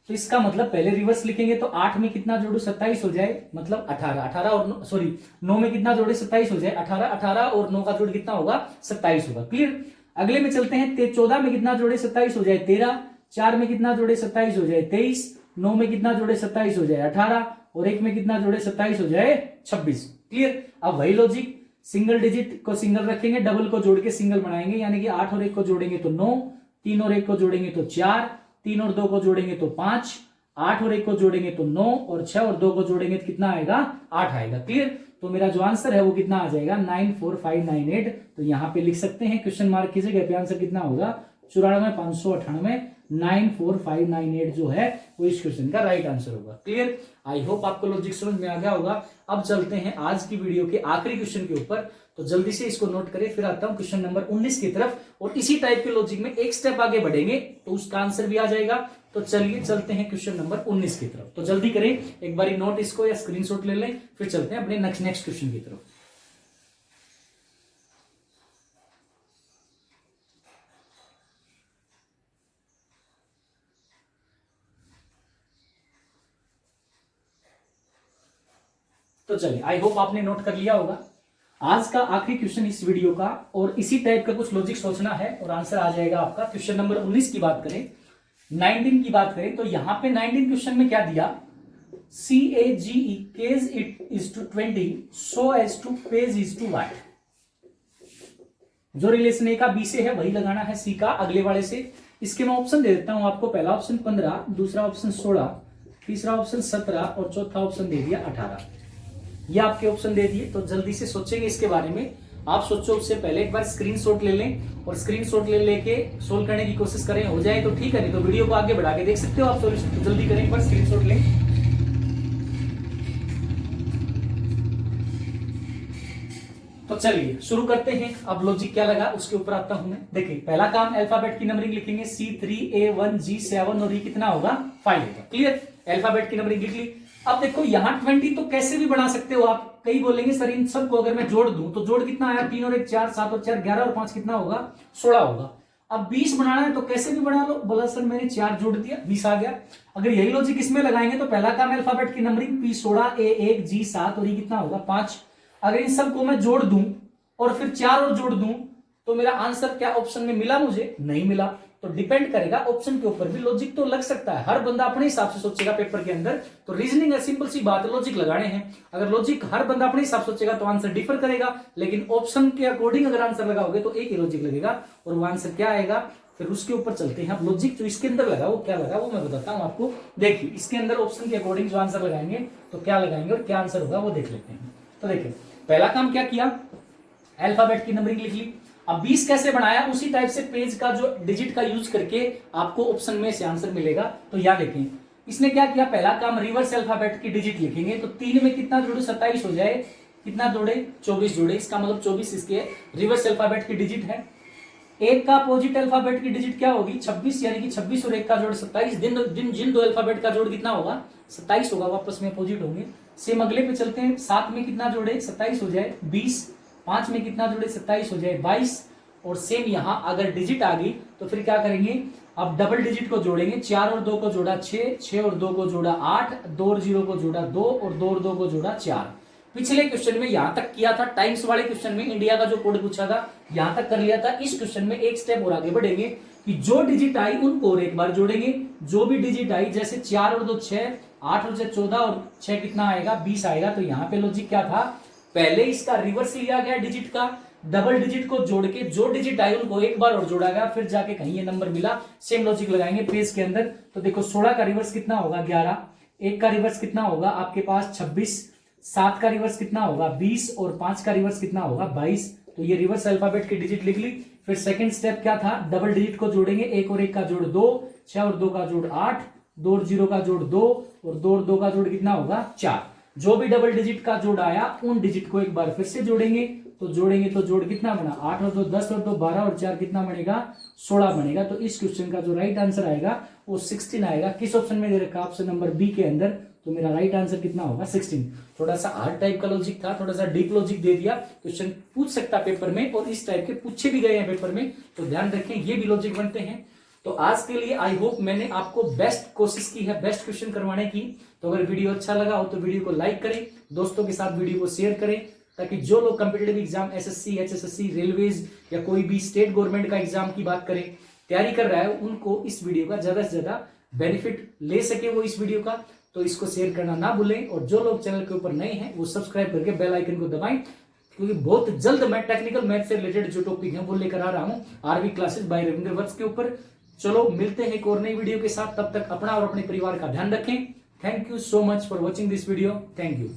S1: तो इसका मतलब पहले रिवर्स लिखेंगे तो 8 में कितना जोड़ू 27 हो जाए, मतलब 18, 18 और सॉरी 9 में कितना जोड़े 27 हो जाए 18, 18 और 9 का जोड़ कितना होगा 27 होगा। क्लियर। अगले में चलते हैं, 14 में कितना जोड़े 27 हो जाए 13, 4 में कितना जोड़े 27 हो जाए 23, 9 में कितना जोड़े 27 हो जाए 18 और 1 में कितना जोड़े 27 हो जाए 26। क्लियर। अब वही लॉजिक, सिंगल डिजिट को सिंगल रखेंगे, डबल को जोड़ के सिंगल बनाएंगे, यानी कि 8 और 1 को जोड़ेंगे तो 9, 3 और 1 को जोड़ेंगे तो 4, 3 और 2 को जोड़ेंगे तो 5, 8 और 1 को जोड़ेंगे तो 9 और 6 और 2 को जोड़ेंगे तो कितना आएगा 8 आएगा। क्लियर। तो मेरा जो आंसर है वो कितना आ जाएगा 94598। तो यहां पे लिख सकते हैं क्वेश्चन मार्क की जगह पे आंसर कितना होगा 94,598। 94598 जो है वो इस क्वेश्चन का राइट आंसर होगा। क्लियर। आई होप आपको लॉजिक समझ में आ गया होगा। अब चलते हैं आज की वीडियो के आखिरी क्वेश्चन के ऊपर। तो जल्दी से इसको नोट करें, फिर आता हूं क्वेश्चन नंबर 19 की तरफ, और इसी टाइप के लॉजिक में एक स्टेप आगे बढ़ेंगे तो उसका आंसर भी आ जाएगा। तो चलिए चलते हैं क्वेश्चन नंबर 19 की तरफ। तो जल्दी करें, एक बारी नोट इसको या स्क्रीनशॉट ले लें, फिर चलते हैं अपने नेक्स्ट क्वेश्चन की तरफ। तो चलिए, आई होप आपने नोट कर लिया होगा। आज का आखिरी क्वेश्चन इस वीडियो का, और इसी टाइप का कुछ लॉजिक सोचना है और आंसर आ जाएगा आपका। क्वेश्चन नंबर 19 की बात करें, 19 की बात करें तो यहां पे 19 क्वेश्चन में क्या दिया, CAGE cage it is to 20 so as to page is to what. जो रिलेशन ए का बी से है वही लगाना है सी का अगले वाले से। इसके मैं ऑप्शन दे देता हूं आपको। पहला ऑप्शन 15, दूसरा ऑप्शन 16, तीसरा ऑप्शन 17 और चौथा ऑप्शन दे दिया 18। ये आपके ऑप्शन दे दिए। तो जल्दी से सोचेंगे इसके बारे में। आप सोचो उससे पहले एक बार स्क्रीनशॉट ले लें, और स्क्रीनशॉट ले लेके सोल्व करने की कोशिश करें। हो जाए तो ठीक है, नहीं तो वीडियो को आगे बढ़ा के देख सकते हो आप सॉल्यूशन। तो जल्दी करें, एक बार स्क्रीनशॉट लें। तो चलिए शुरू करते हैं। अब लॉजिक क्या लगा उसके ऊपर आता हूं मैं। देखिए पहला काम, अल्फाबेट की नंबरिंग लिखेंगे, C3A1G7 और ये कितना होगा 5 होगा। क्लियर। अल्फाबेट की नंबरिंग लिख ली। अब देखो यहां 20 तो कैसे भी बना सकते हो आप। कई बोलेंगे सर इन सबको अगर मैं जोड़ दूं तो जोड़ कितना आया, 3 और 1 4, 7 और 4 11 और 5 कितना होगा 16 होगा। अब 20 बनाना है तो कैसे भी बना लो। बोला सर मैंने 4 जोड़ दिया 20 आ गया। अगर यही लॉजिक इसमें लगाएंगे तो पहला काम अल्फाबेट की नंबरिंग P16 A1 G7 और ये कितना होगा 5। अगर इन सबको मैं जोड़ दूं और फिर 4 और जोड़ दूं तो मेरा आंसर क्या ऑप्शन में मिला, मुझे नहीं मिला। तो डिपेंड करेगा ऑप्शन के ऊपर भी। लॉजिक तो लग सकता है, हर बंदा अपने हिसाब से सोचेगा पेपर के अंदर। तो रीजनिंग है, सिंपल सी बात है, लॉजिक लगाने हैं। अगर लॉजिक हर बंदा अपने हिसाब से सोचेगा तो आंसर डिफर करेगा, लेकिन ऑप्शन के अकॉर्डिंग अगर आंसर लगाओगे तो एक ही लॉजिक लगेगा और वो आंसर क्या आएगा। फिर उसके ऊपर चलते हैं। अब लॉजिक जो इसके अंदर लगा वो क्या लगा वो मैं बताता हूं आपको। देखिए इसके अंदर ऑप्शन के अकॉर्डिंग जो आंसर लगाएंगे तो क्या लगाएंगे और क्या आंसर होगा वो देख लेते हैं। तो देखिए पहला काम क्या किया, अल्फाबेट की नंबरिंग लिख ली। अब 20 कैसे बनाया, उसी टाइप से पेज का जो डिजिट का यूज करके आपको ऑप्शन में से आंसर मिलेगा। तो यहां देखें इसने क्या किया, पहला काम रिवर्स अल्फाबेट की डिजिट लिखेंगे। तो 3 में कितना जोड़े 27 हो जाए, कितना जोड़े 24 जोड़े। इसका मतलब 24 इसके रिवर्स अल्फाबेट की डिजिट है। एक का अपोजिट अल्फाबेट की डिजिट क्या होगी 26, यानी कि 26 और एक का जोड़ 27। जिन दो अल्फाबेट का जोड़ कितना होगा 27 होगा, वापस में अपोजिट होंगे। सेम अगले पे चलते हैं, 7 में कितना जोड़े 27 हो जाए 20, 5 में कितना जोड़े 27 हो जाए 22, और सेम यहां अगर डिजिट आ गई तो फिर क्या करेंगे, अब डबल डिजिट को जोड़ेंगे। 4 और 2 को जोड़ा 6, 6 और 2 को जोड़ा 8, 2 और 0 को जोड़ा 2, और 2 और 2 को जोड़ा 4। पिछले क्वेश्चन में यहां तक किया था, टाइम्स वाले क्वेश्चन में इंडिया का जो कोड पूछा था यहां तक कर लिया था। इस क्वेश्चन में एक स्टेप और आगे बढ़ेंगे कि जो डिजिट आई उनको और एक बार जोड़ेंगे। जो भी डिजिट आई, जैसे 4 और 2 6, 8 और 6 14, और 6 कितना आएगा 20 आएगा। तो यहाँ पे लॉजिक क्या था, पहले इसका रिवर्स लिया गया डिजिट का, डबल डिजिट को जोड़ के जो डिजिट आई उनको एक बार और जोड़ा गया, फिर जाके कहीं ये नंबर मिला। सेम लॉजिक लगाएंगे पेज के अंदर। तो देखो 16 का रिवर्स कितना होगा 11, 1 का रिवर्स कितना होगा आपके पास 26, 7 का रिवर्स कितना होगा 20, और 5 का रिवर्स कितना होगा 22। तो ये रिवर्स अल्फाबेट की डिजिट लिख ली। फिर सेकंड स्टेप क्या था, डबल डिजिट को जोड़ेंगे, 1 और 1 का जोड़ 2, 6 और 2 का जोड़ 8, 2 और 0 का जोड़ 2, और 2 और 2 का जोड़ कितना होगा 4। जो भी डबल डिजिट का जोड़ आया उन डिजिट को एक बार फिर से जोड़ेंगे। तो जोड़ेंगे तो जोड़ कितना बना 8 और 2 10, और 2 12, और 4 कितना बनेगा 16 बनेगा। तो इस क्वेश्चन का जो राइट आंसर आएगा वो 16 आएगा। किस ऑप्शन में दे रखा ऑप्शन नंबर बी के अंदर। तो मेरा राइट आंसर कितना होगा 16। थोड़ा सा हार्ड टाइप का लॉजिक था, थोड़ा सा डीप लॉजिक दे दिया। क्वेश्चन पूछ सकता पेपर में, और इस टाइप के पूछे भी गए हैं पेपर में, तो ध्यान रखें ये भी लॉजिक बनते हैं। तो आज के लिए आई होप मैंने आपको बेस्ट कोशिश की है बेस्ट क्वेश्चन करवाने की। तो अगर वीडियो अच्छा लगा हो तो वीडियो को लाइक करें, दोस्तों के साथ वीडियो को शेयर करें, ताकि जो लोग competitive exam SSC, HSSC, railways या कोई भी स्टेट गवर्नमेंट का एग्जाम की बात करें, तैयारी कर रहा है, उनको इस वीडियो का ज्यादा से ज्यादा बेनिफिट ले सके वो इस वीडियो का। तो इसको शेयर करना ना भूलें, और जो लोग चैनल के ऊपर नए हैं वो सब्सक्राइब करके बेल आइकन को दबाएं, क्योंकि बहुत जल्द मैं टेक्निकल मैथ से रिलेटेड जो टॉपिक है वो लेकर आ रहा हूं आरवी क्लासेस बाय रविंद्र वत्स के ऊपर। चलो मिलते हैं एक और नई वीडियो के साथ, तब तक अपना और अपने परिवार का ध्यान रखें। Thank you so much for watching this video. Thank you.